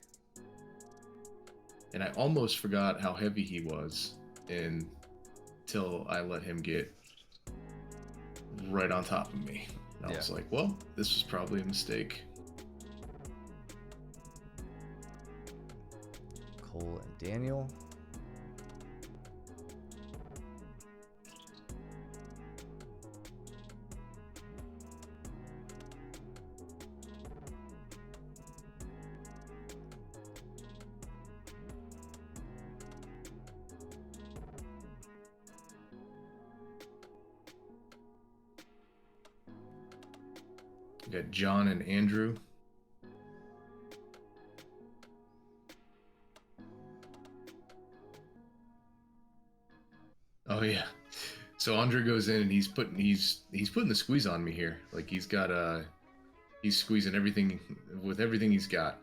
And I almost forgot how heavy he was until I let him get right on top of me. And I was like, well, this was probably a mistake. Cole and Daniel. We got John and Andrew. Oh yeah. So Andre goes in and he's putting the squeeze on me here. Like he's squeezing everything with everything he's got.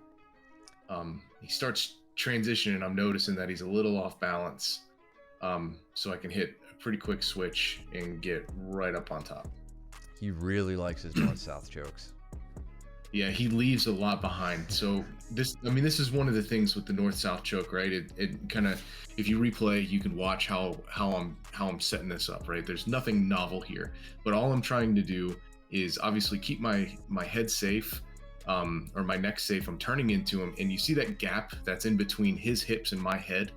He starts transitioning. I'm noticing that he's a little off balance. So I can hit a pretty quick switch and get right up on top. He really likes his north-south chokes. Yeah, he leaves a lot behind. So this is one of the things with the north-south choke, right? It kind of, if you replay, you can watch how I'm setting this up, right? There's nothing novel here, but all I'm trying to do is obviously keep my head safe, or my neck safe. I'm turning into him, and you see that gap that's in between his hips and my head.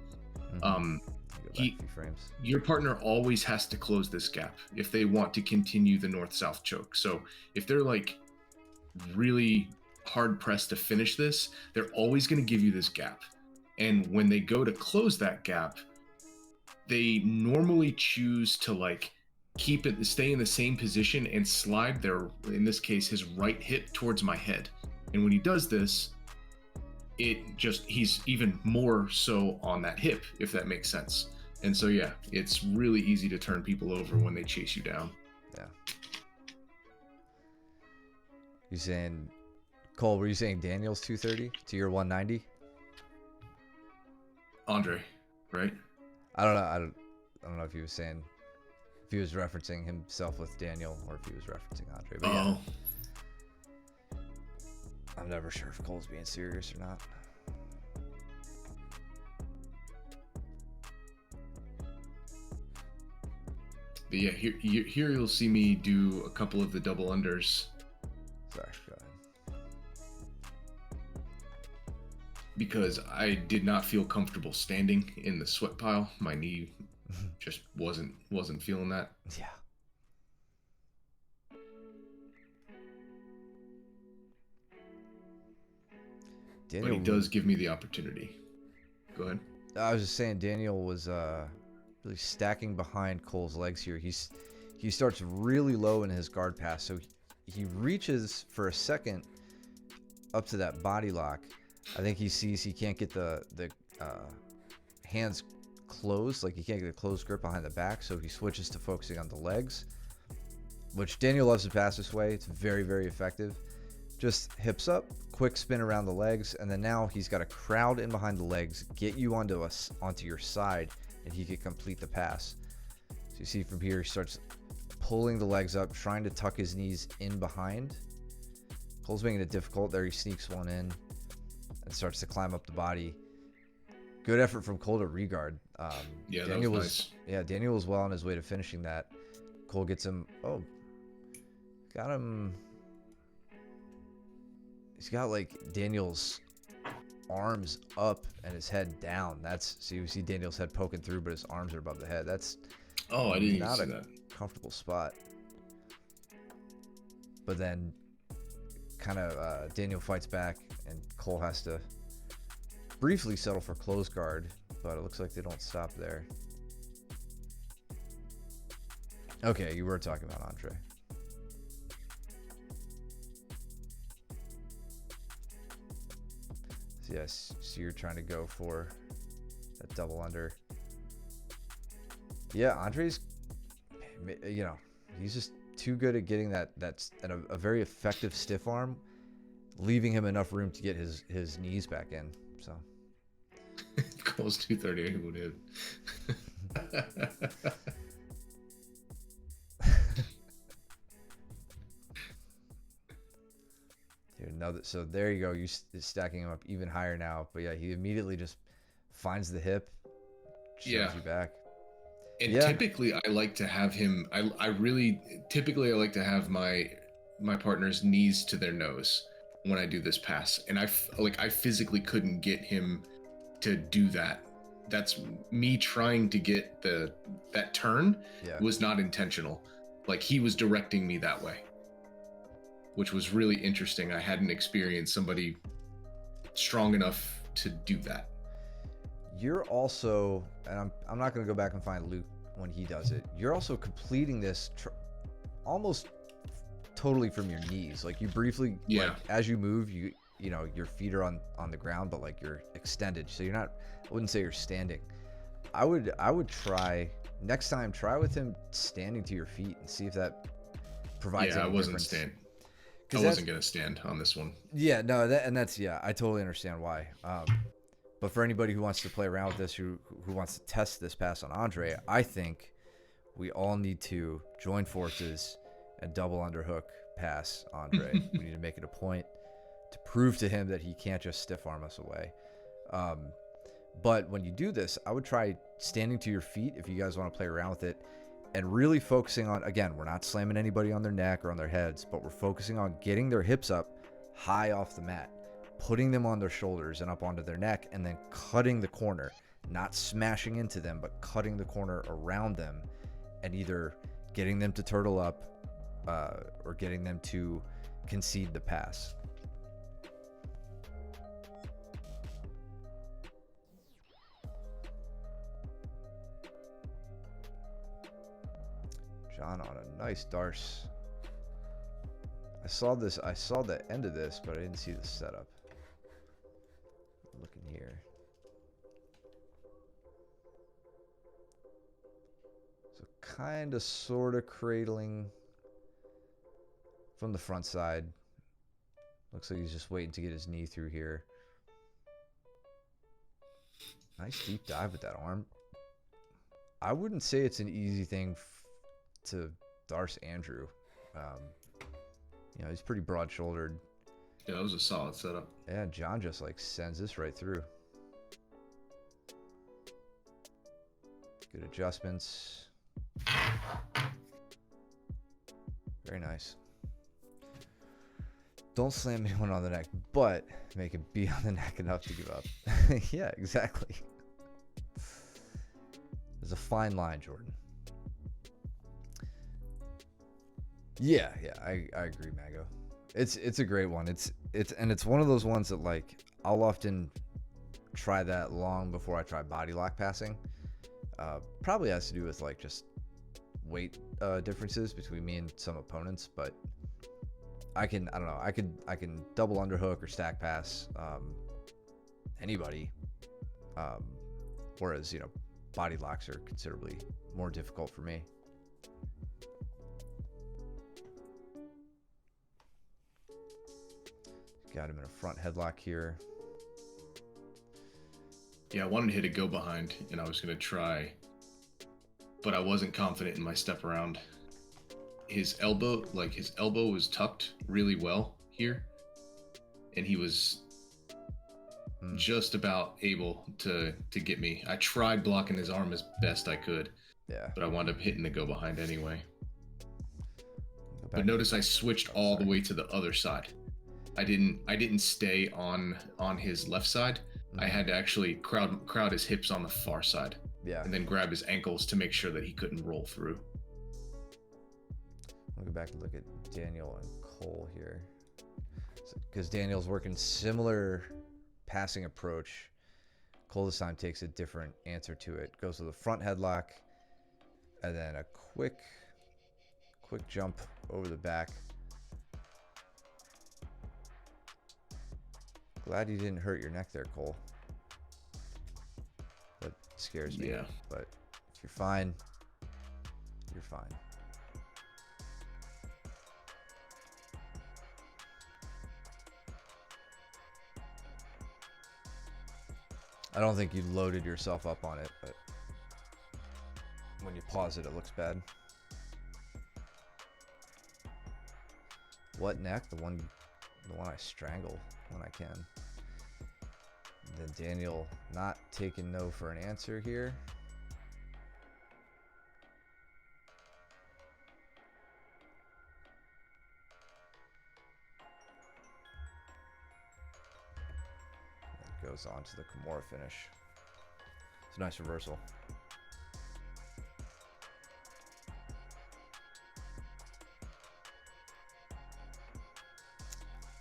Your partner always has to close this gap if they want to continue the north-south choke. So if they're like really hard pressed to finish this, they're always going to give you this gap. And when they go to close that gap, they normally choose to like stay in the same position and slide their, in this case, his right hip towards my head. And when he does this, he's even more so on that hip, if that makes sense. And so, yeah, it's really easy to turn people over when they chase you down. Yeah. You saying, Cole, were you saying Daniel's 230 to your 190? Andre, right? I don't know if he was saying, if he was referencing himself with Daniel or if he was referencing Andre. But yeah, I'm never sure if Cole's being serious or not. But yeah, here you'll see me do a couple of the double unders. Sorry, go ahead. Because I did not feel comfortable standing in the sweat pile. My knee just wasn't feeling that. Yeah. Daniel, but he does give me the opportunity. Go ahead. I was just saying Daniel was really stacking behind Cole's legs here. He starts really low in his guard pass, so he reaches for a second up to that body lock. I think he sees he can't get the hands closed, like he can't get a close grip behind the back, so he switches to focusing on the legs, which Daniel loves to pass this way. It's very, very effective. Just hips up, quick spin around the legs, and then now he's got a crowd in behind the legs, get you onto your side, and he can complete the pass. So you see from here, he starts pulling the legs up, trying to tuck his knees in behind. Cole's making it difficult. There he sneaks one in and starts to climb up the body. Good effort from Cole to regard. Yeah, Daniel that was nice. Yeah, Daniel was well on his way to finishing that. Cole gets him. Oh, got him. He's got like Daniel's arms up and his head down. So you see Daniel's head poking through, but his arms are above the head. That's I didn't not see a that. Comfortable spot. But then kind of Daniel fights back and Cole has to briefly settle for close guard, but it looks like they don't stop there. Okay, you were talking about Andre. So yes, so you're trying to go for that double under. Yeah, Andre's, you know, he's just too good at getting that's a very effective stiff arm, leaving him enough room to get his knees back in. So Cole's 238 would hit. So there you go. You stacking him up even higher now. But yeah, he immediately just finds the hip, shoves you back. And typically, I like to have him. I really typically I like to have my partner's knees to their nose when I do this pass, and I physically couldn't get him to do that. That's me trying to get that turn was not intentional. Like, he was directing me that way, which was really interesting. I hadn't experienced somebody strong enough to do that. You're also, and I'm not going to go back and find Luke when he does it. You're also completing this almost totally from your knees. Like, you briefly, like, as you move, you know, your feet are on the ground, but like you're extended. So you're not, I wouldn't say you're standing. I would try next time, try with him standing to your feet and see if that provides any difference. I wasn't going to stand on this one. Yeah, no, that's I totally understand why. But for anybody who wants to play around with this, who wants to test this pass on Andre, I think we all need to join forces and double underhook pass Andre. We need to make it a point to prove to him that he can't just stiff arm us away. But when you do this, I would try standing to your feet if you guys want to play around with it, and really focusing on, again, we're not slamming anybody on their neck or on their heads, but we're focusing on getting their hips up high off the mat, putting them on their shoulders and up onto their neck, and then cutting the corner, not smashing into them, but cutting the corner around them, and either getting them to turtle up or getting them to concede the pass. John on a nice Darce. I saw the end of this, but I didn't see the setup. Looking here. So kind of sort of cradling from the front side. Looks like he's just waiting to get his knee through here. Nice deep dive with that arm. I wouldn't say it's an easy thing to Darce Andrew. You know, he's pretty broad-shouldered. Yeah, that was a solid setup. Yeah, John just like sends this right through. Good adjustments. Very nice. Don't slam anyone on the neck, but make it be on the neck enough to give up. Yeah, exactly. There's a fine line, Jordan. Yeah, I agree, Mago. It's a great one. It's one of those ones that, like, I'll often try that long before I try body lock passing. Probably has to do with like just weight differences between me and some opponents, but I don't know, I can double underhook or stack pass anybody, whereas, you know, body locks are considerably more difficult for me. Got him in a front headlock here. Yeah, I wanted to hit a go behind, and I was going to try, but I wasn't confident in my step around. His elbow was tucked really well here, and he was just about able to get me. I tried blocking his arm as best I could, but I wound up hitting the go behind anyway. But notice I switched all the way to the other side. I didn't stay on his left side. I had to actually crowd his hips on the far side. Yeah. And then grab his ankles to make sure that he couldn't roll through. I'll go back and look at Daniel and Cole here. Because Daniel's working similar passing approach. Cole this time takes a different answer to it. Goes to the front headlock. And then a quick jump over the back. Glad you didn't hurt your neck there, Cole. That scares me. Yeah. But if you're fine, you're fine. I don't think you loaded yourself up on it, but when you pause it, it looks bad. What neck? The one I strangle when I can. And then Daniel not taking no for an answer here. And goes on to the Kimura finish. It's a nice reversal.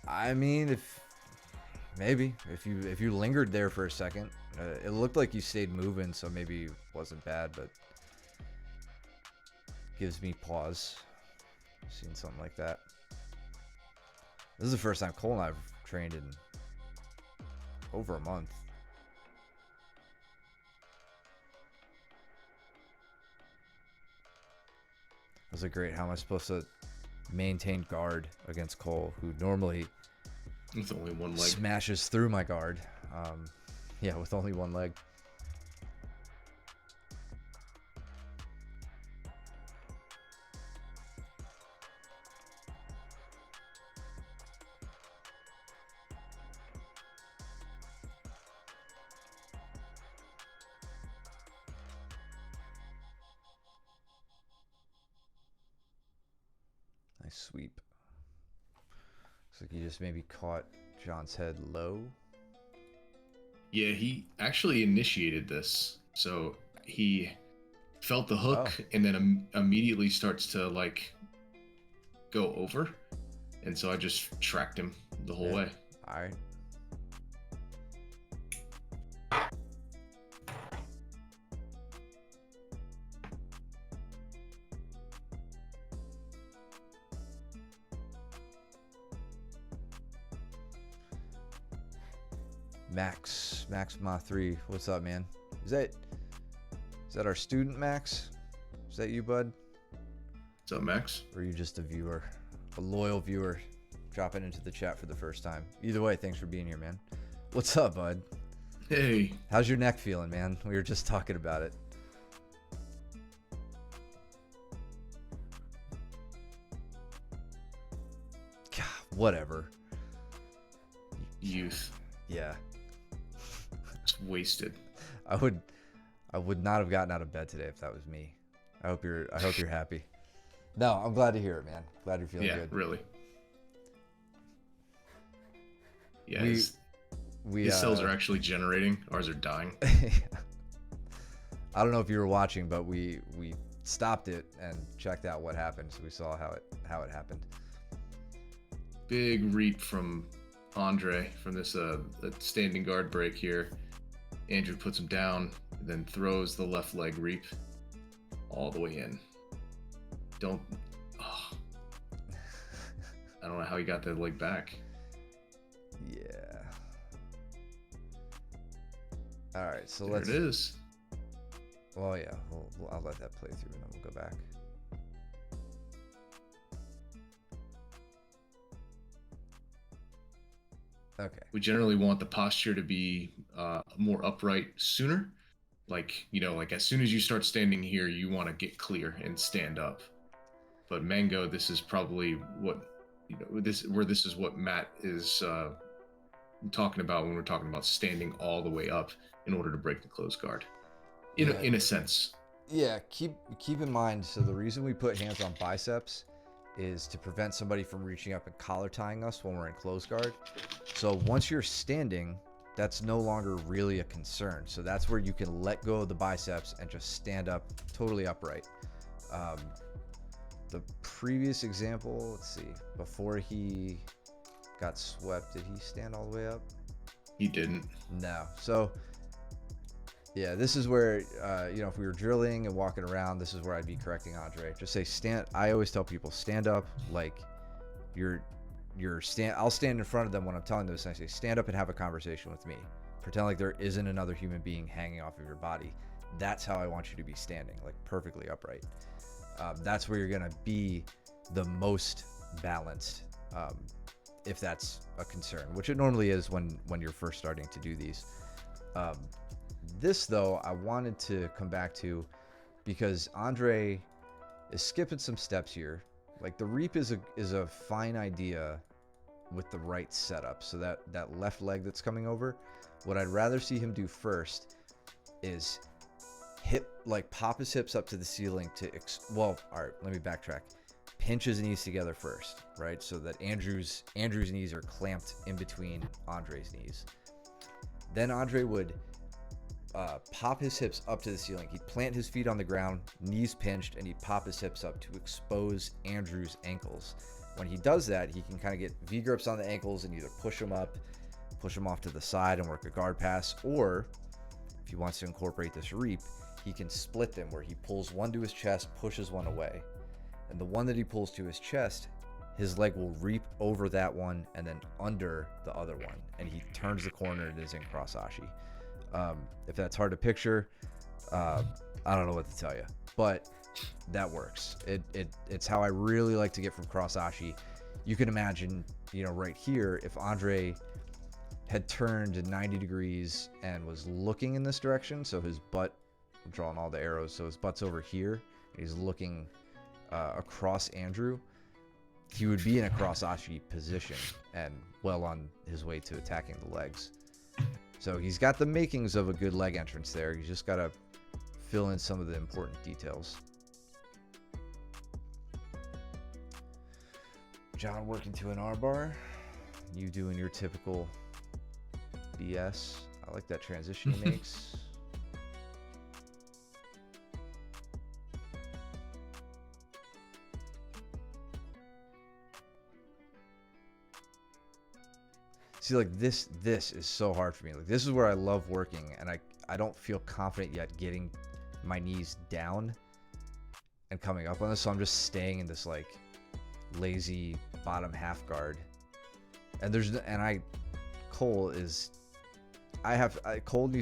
I mean, if you lingered there for a second, it looked like you stayed moving, so maybe it wasn't bad, but gives me pause. I've seen something like that. This is the first time Cole and I've trained in over a month. Was it great? How am I supposed to maintain guard against Cole, who normally With only one leg. smashes through my guard? Yeah, with only one leg. Nice sweep. Looks like you just maybe caught John's head low. Yeah, he actually initiated this. So he felt the hook and then immediately starts to like go over. And so I just tracked him the whole way. All right. Max Ma 3, what's up, man? Is that our student Max? Is that you, bud? What's up, Max? Or are you just a viewer, a loyal viewer, dropping into the chat for the first time? Either way, thanks for being here, man. What's up, bud? Hey. How's your neck feeling, man? We were just talking about it. God, whatever. Youth. Yeah. It's wasted. I would not have gotten out of bed today if that was me. I hope you're happy. No, I'm glad to hear it, man. Glad you're feeling good. Yeah, really. Yeah, his cells are actually generating. Ours are dying. I don't know if you were watching, but we stopped it and checked out what happened, so we saw how it happened. Big reap from Andre from this standing guard break here. Andrew puts him down, then throws the left leg reap all the way in. I don't know how he got that leg back. Yeah. All right, so There it is. Well, yeah, I'll let that play through and then we'll go back. Okay. We generally want the posture to be more upright sooner. Like as soon as you start standing here, you want to get clear and stand up. But Mango, this is probably what this is what Matt is talking about when we're talking about standing all the way up in order to break the closed guard. In a sense. Yeah, keep in mind, so the reason we put hands on biceps is to prevent somebody from reaching up and collar tying us when we're in closed guard. So once you're standing, that's no longer really a concern. So that's where you can let go of the biceps and just stand up totally upright. The previous example, let's see, before he got swept, did he stand all the way up? He didn't. No. So yeah, this is where, if we were drilling and walking around, this is where I'd be correcting Andre. Just say stand. I always tell people stand up like you're I'll stand in front of them when I'm telling this, and I say, stand up and have a conversation with me. Pretend like there isn't another human being hanging off of your body. That's how I want you to be standing, like perfectly upright. That's where you're gonna be the most balanced, if that's a concern, which it normally is when you're first starting to do these. This though, I wanted to come back to because Andre is skipping some steps here. Like the reap is a fine idea with the right setup. So that left leg that's coming over, what I'd rather see him do first is pop his hips up to the ceiling all right, let me backtrack. Pinch his knees together first, right? So that Andrew's knees are clamped in between Andre's knees. Then Andre would pop his hips up to the ceiling. He'd plant his feet on the ground, knees pinched, and he'd pop his hips up to expose Andrew's ankles. When he does that, he can kind of get V-grips on the ankles and either push them up, push them off to the side and work a guard pass, or if he wants to incorporate this reap, he can split them where he pulls one to his chest, pushes one away. And the one that he pulls to his chest, his leg will reap over that one and then under the other one. And he turns the corner and is in cross ashi. If that's hard to picture, I don't know what to tell you, but that works. It's how I really like to get from cross ashi. You can imagine, right here, if Andre had turned 90 degrees and was looking in this direction, so his butt, I'm drawing all the arrows, so his butt's over here, and he's looking across Andrew, he would be in a cross ashi position and well on his way to attacking the legs. So he's got the makings of a good leg entrance there. He's just got to fill in some of the important details. John working to an armbar. You doing your typical BS. I like that transition he makes. See, like this is so hard for me. Like this is where I love working, and I don't feel confident yet getting my knees down and coming up on this, so I'm just staying in this like lazy bottom half guard. And Cole needs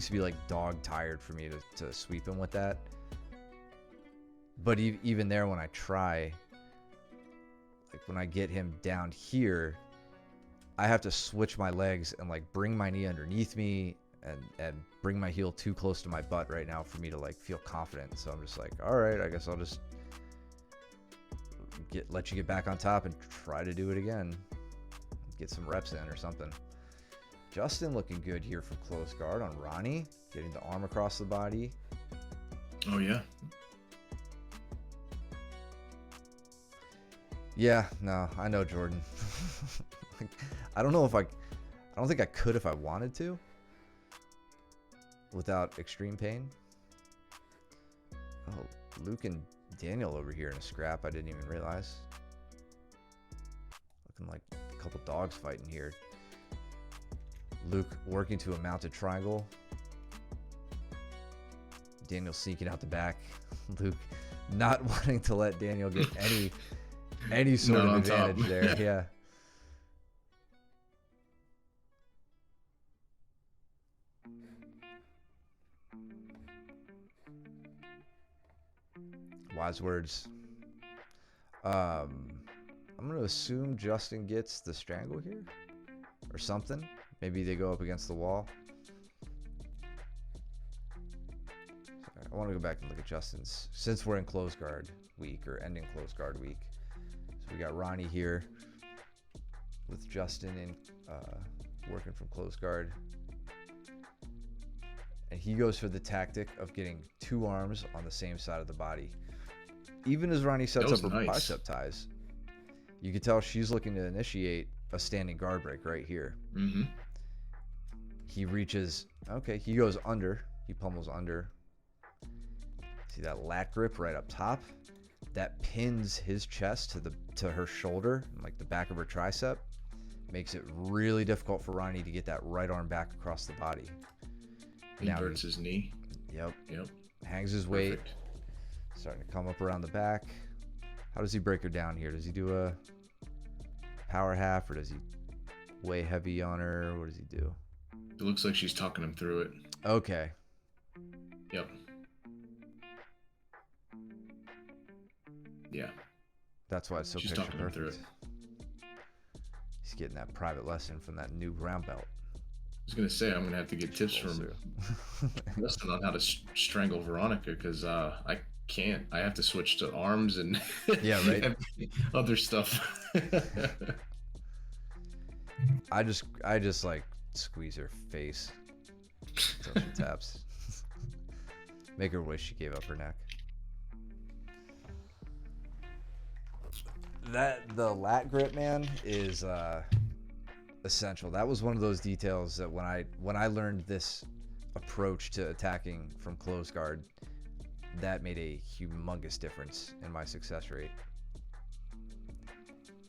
to be like dog tired for me to sweep him with that. But even there, when I try, like when I get him down here, I have to switch my legs and like bring my knee underneath me and bring my heel too close to my butt right now for me to like feel confident. So I'm just like, all right, I guess I'll just let you get back on top and try to do it again. Get some reps in or something. Justin looking good here from close guard on Ronnie, getting the arm across the body. Oh yeah. Yeah, no, I know, Jordan. I don't think I could if I wanted to without extreme pain. Oh, Luke and Daniel over here in a scrap. I didn't even realize. Looking like a couple dogs fighting here. Luke working to a mounted triangle. Daniel sneaking out the back. Luke not wanting to let Daniel get any sort of advantage there. Yeah. Wise words. I'm going to assume Justin gets the strangle here or something. Maybe they go up against the wall. Sorry, I want to go back and look at Justin's, since we're in close guard week or ending close guard week. So we got Ronnie here with Justin in working from close guard. And he goes for the tactic of getting two arms on the same side of the body. Even as Ronnie sets up her bicep ties, you can tell she's looking to initiate a standing guard break right here. Mm-hmm. He reaches, okay, he goes under, he pummels under. See that lat grip right up top? That pins his chest to her shoulder, like the back of her tricep. Makes it really difficult for Ronnie to get that right arm back across the body. Inverts his knee. Yep. Yep. Hangs his weight. Starting to come up around the back. How does he break her down here? Does he do a power half, or does he weigh heavy on her? What does he do? It looks like she's talking him through it. Okay. Yep. Yeah. That's why it's so She's picture talking him through perfect. He's getting that private lesson from that new brown belt. I was gonna say I'm gonna have to get tips from Justin on how to strangle Veronica because I can't. I have to switch to arms and Yeah, right. and other stuff. I just like squeeze her face until she taps. Make her wish she gave up her neck. The lat grip, man, is essential. That was one of those details that when I learned this approach to attacking from close guard, that made a humongous difference in my success rate.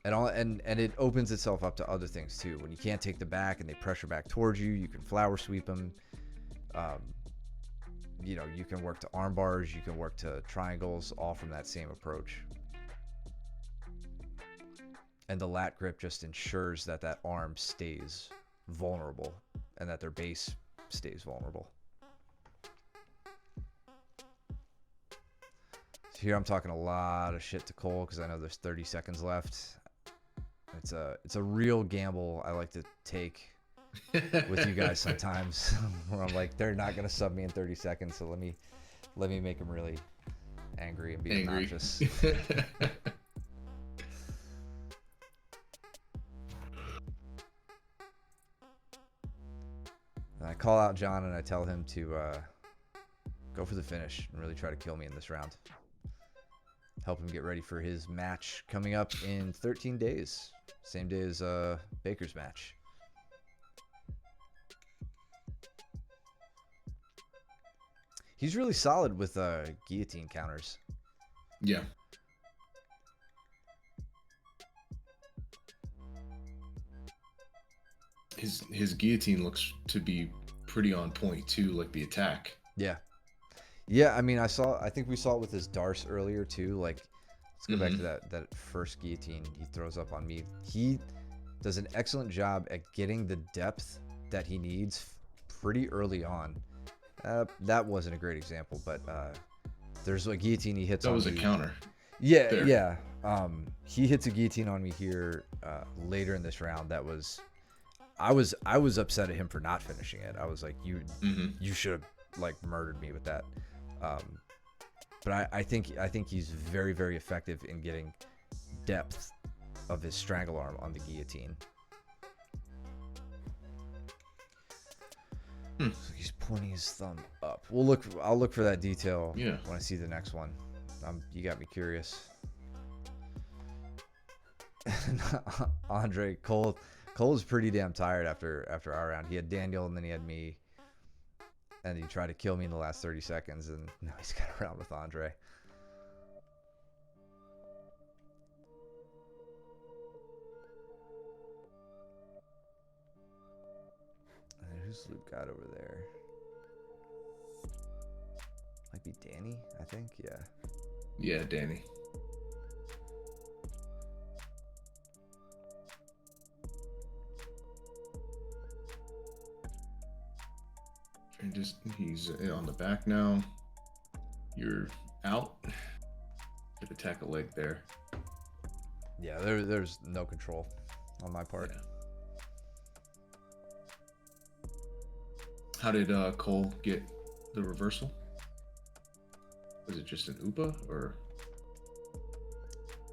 And it opens itself up to other things too. When you can't take the back and they pressure back towards you, you can flower sweep them. You know, you can work to arm bars, you can work to triangles, all from that same approach. And the lat grip just ensures that that arm stays vulnerable and that their base stays vulnerable. So here I'm talking a lot of shit to Cole because I know there's 30 seconds left. It's a real gamble I like to take with you guys sometimes where I'm like, they're not gonna sub me in 30 seconds, so let me make them really angry and be obnoxious. And I call out John and I tell him to go for the finish and really try to kill me in this round. Help him get ready for his match coming up in 13 days. Same day as Baker's match. He's really solid with guillotine counters. Yeah. His guillotine looks to be pretty on point too, like the attack. Yeah. Yeah, I mean, I think we saw it with his Darce earlier too. Like, let's go back to that first guillotine he throws up on me. He does an excellent job at getting the depth that he needs pretty early on. That wasn't a great example, but there's a guillotine he hits on me. That was a counter. Yeah, there. yeah. He hits a guillotine on me here later in this round. That was, I was upset at him for not finishing it. I was like, you should have like murdered me with that. But I think he's very, very effective in getting depth of his strangle arm on the guillotine. So he's pointing his thumb up. I'll look for that detail when I see the next one. You got me curious. Andre Cole is pretty damn tired after our round. He had Daniel and then he had me. And he tried to kill me in the last 30 seconds, and now he's got a round with Andre. And who's Luke got over there? Might be Danny, I think. Yeah. Yeah, Danny. And just he's on the back now. You're out. Could attack a leg there. Yeah, there's no control on my part. Yeah. How did Cole get the reversal? Was it just an Upa or?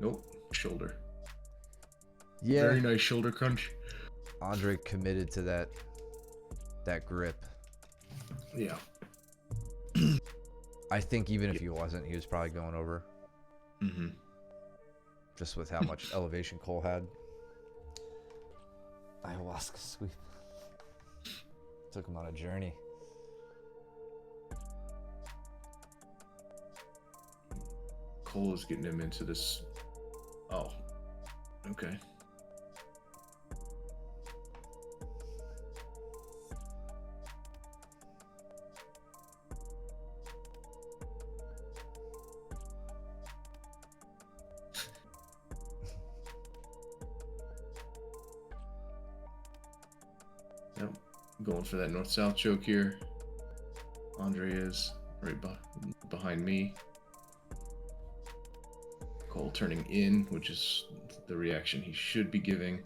Nope, shoulder. Yeah. Very nice shoulder crunch. Andre committed to that grip. Yeah. I think even if he wasn't, he was probably going over. Just with how much elevation Cole had. Ayahuasca sweep. Took him on a journey. Cole is getting him into this. Oh, okay. going for that north-south choke here. Andre is right behind me. Cole turning in, which is the reaction he should be giving.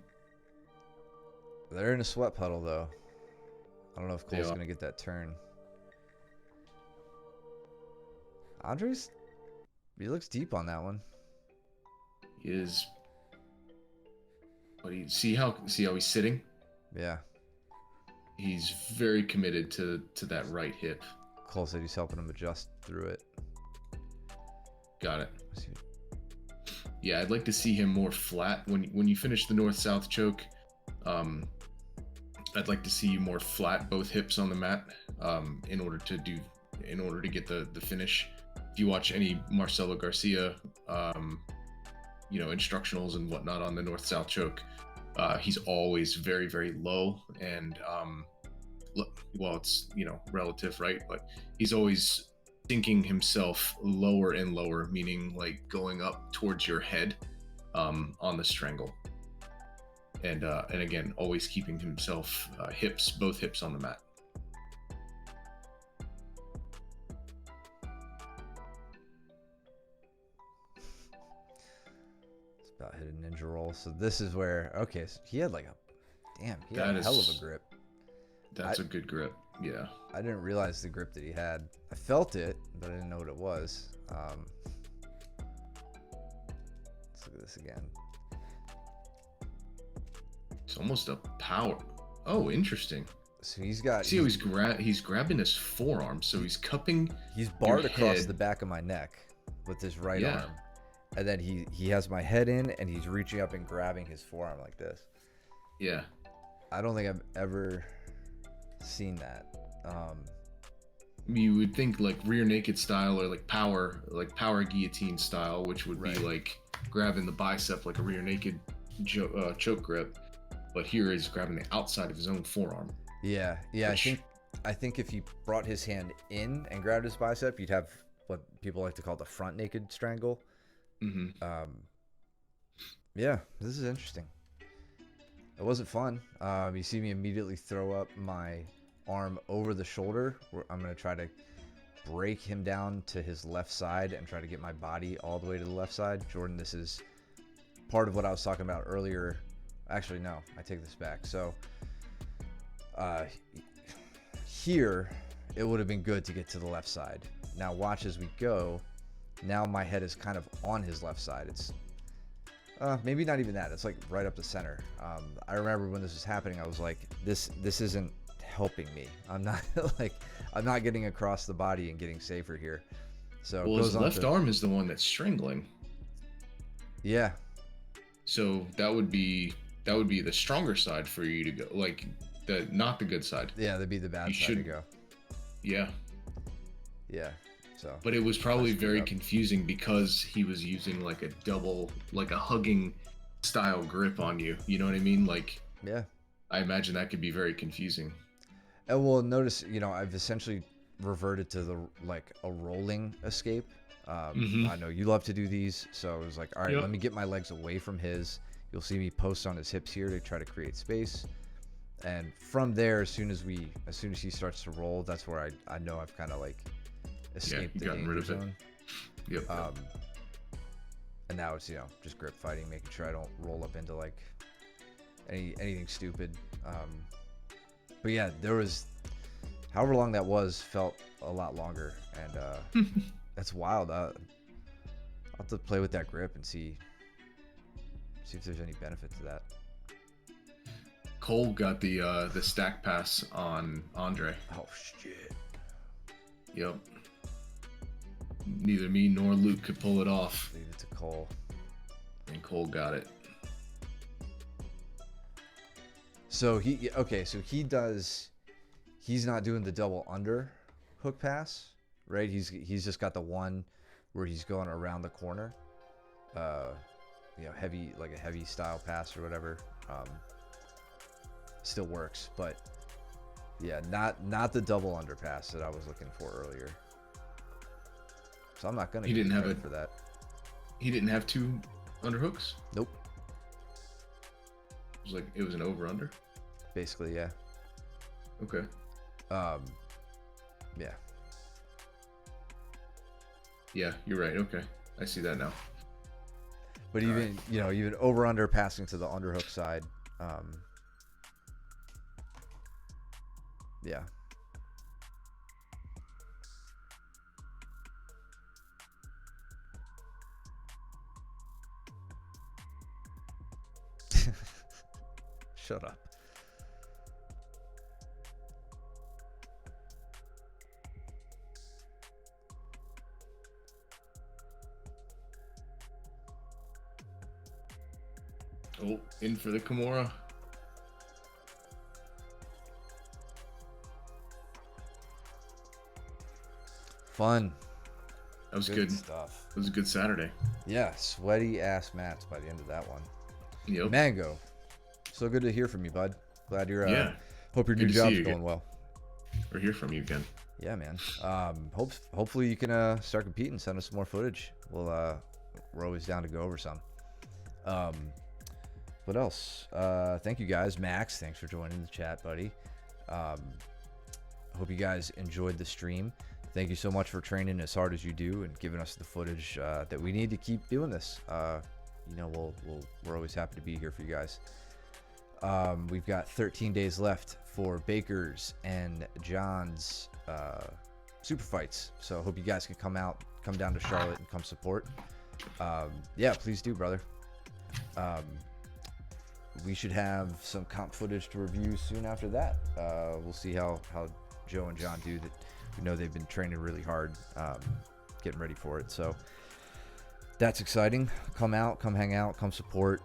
They're in a sweat puddle, though. I don't know if They Cole's are. going to get that turn. Andres, he looks deep on that one. He is. But see how he's sitting? Yeah. He's very committed to that right hip. Cole said he's helping him adjust through it. Got it. Yeah, I'd like to see him more flat when you finish the north-south choke. I'd like to see you more flat, both hips on the mat, in order to get the finish. If you watch any Marcelo Garcia, instructionals and whatnot on the north-south choke, he's always very, very low, and well, it's relative, right? But he's always sinking himself lower and lower, meaning like going up towards your head on the strangle, and again, always keeping himself both hips on the mat. It's about hit a ninja roll. So this is where, okay, so he had like he had That a hell of is- a grip. That's a good grip. Yeah. I didn't realize the grip that he had. I felt it, but I didn't know what it was. Let's look at this again. It's almost a power. Oh, interesting. So he's got. See how he's grabbing his forearm, so he's cupping. He's barred your across head. the back of my neck with his right Yeah. arm, and then he has my head in, and he's reaching up and grabbing his forearm like this. Yeah. I don't think I've ever seen that. You would think like rear naked style or like power guillotine style, which would Right. be like grabbing the bicep like a rear naked choke grip, but here he's grabbing the outside of his own forearm. Yeah. Which- I think if you brought his hand in and grabbed his bicep, you'd have what people like to call the front naked strangle. Hmm. Yeah, this is interesting. It wasn't fun. You see me immediately throw up my arm over the shoulder. I'm going to try to break him down to his left side and try to get my body all the way to the left side. Jordan, this is part of what I was talking about earlier. Actually, no, I take this back. So here, it would have been good to get to the left side. Now watch as we go. Now my head is kind of on his left side. It's maybe not even that. It's like right up the center. I remember when this was happening, I was like, this isn't helping me. I'm not getting across the body and getting safer here. So it Well, goes his on left to- arm is the one that's strangling, Yeah, so that would be the stronger side for you to go, like not the good side. yeah, that'd be the bad You side to should- go. Yeah. Yeah. So But it was probably Messed it very up. confusing because he was using like a hugging style grip on you. You know what I mean? Like, yeah. I imagine that could be very confusing. And we'll notice, I've essentially reverted to a rolling escape. Mhm. I know you love to do these, so I was like, all right, Yep. let me get my legs away from his. You'll see me post on his hips here to try to create space. And from there, as soon as he starts to roll, that's where I know I've kind of like escaped the gotten rid danger of it. zone. Yep. And now it's just grip fighting, making sure I don't roll up into like anything stupid. But yeah, there was however long that was felt a lot longer, and that's wild. I'll have to play with that grip and see if there's any benefit to that. Cole got the stack pass on Andre. Oh shit! Yep. Neither me nor Luke could pull it off, Leave it to Cole. and Cole got it. So he's not doing the double under hook pass, right? He's just got the one where he's going around the corner. Heavy, like a heavy style pass or whatever. Still works, but yeah, not the double under pass that I was looking for earlier. So I'm not gonna He give didn't him have credit it. for that. He didn't have two underhooks. Nope. It was an over under. Basically, yeah. Okay. Yeah. Yeah, you're right. Okay. I see that now. But All even, you know, even over under passing to the underhook side. Yeah. Shut up. Oh, in for the Kimura. Fun. That was good. Stuff. It was a good Saturday. Yeah, sweaty ass mats by the end of that one. Yep. Mango. So good to hear from you, bud. Glad you're Yeah. Hope your new Good to see job's you going again. well. Or hear from you again. Yeah, man. Hopefully you can start competing, send us some more footage. We're always down to go over some. What else? Thank you guys. Max, thanks for joining the chat, buddy. Hope you guys enjoyed the stream. Thank you so much for training as hard as you do and giving us the footage that we need to keep doing this. You know, we're always happy to be here for you guys. We've got 13 days left for Baker's and John's super fights. So hope you guys can come down to Charlotte and come support. Yeah, please do, brother. We should have some comp footage to review soon after that. We'll see how Joe and John do that. We know they've been training really hard, getting ready for it. So that's exciting. Come out, come hang out, come support.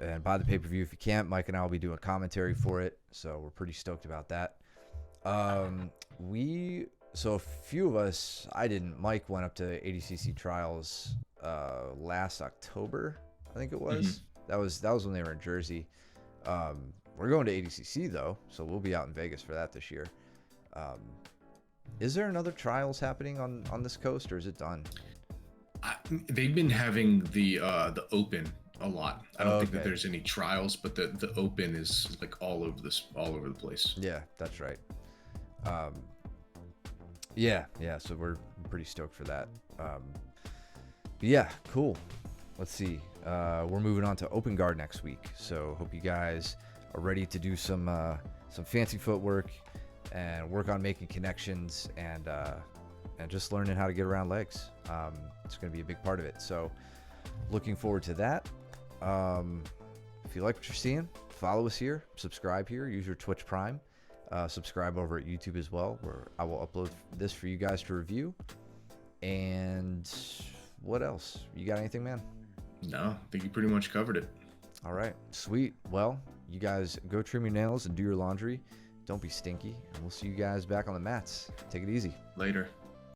And buy the pay-per-view if you can't. Mike and I will be doing commentary for it, so we're pretty stoked about that. So a few of us, I didn't. Mike went up to ADCC trials last October, I think it was. Mm-hmm. That was when they were in Jersey. We're going to ADCC though, so we'll be out in Vegas for that this year. Is there another trials happening on this coast, or is it done? They've been having the Open a lot. I don't think that Okay. there's any trials, but the Open is like all over the place. Yeah, that's right. Yeah. So we're pretty stoked for that. But yeah, cool. Let's see. We're moving on to Open Guard next week, so hope you guys are ready to do some fancy footwork and work on making connections and just learning how to get around legs. It's going to be a big part of it. So looking forward to that. If you like what you're seeing, follow us here, subscribe here, use your Twitch Prime, subscribe over at YouTube as well, where I will upload this for you guys to review. And what else? You got anything, man? No, I think you pretty much covered it. All right, sweet. Well, you guys go trim your nails and do your laundry. Don't be stinky, and we'll see you guys back on the mats. Take it easy. Later.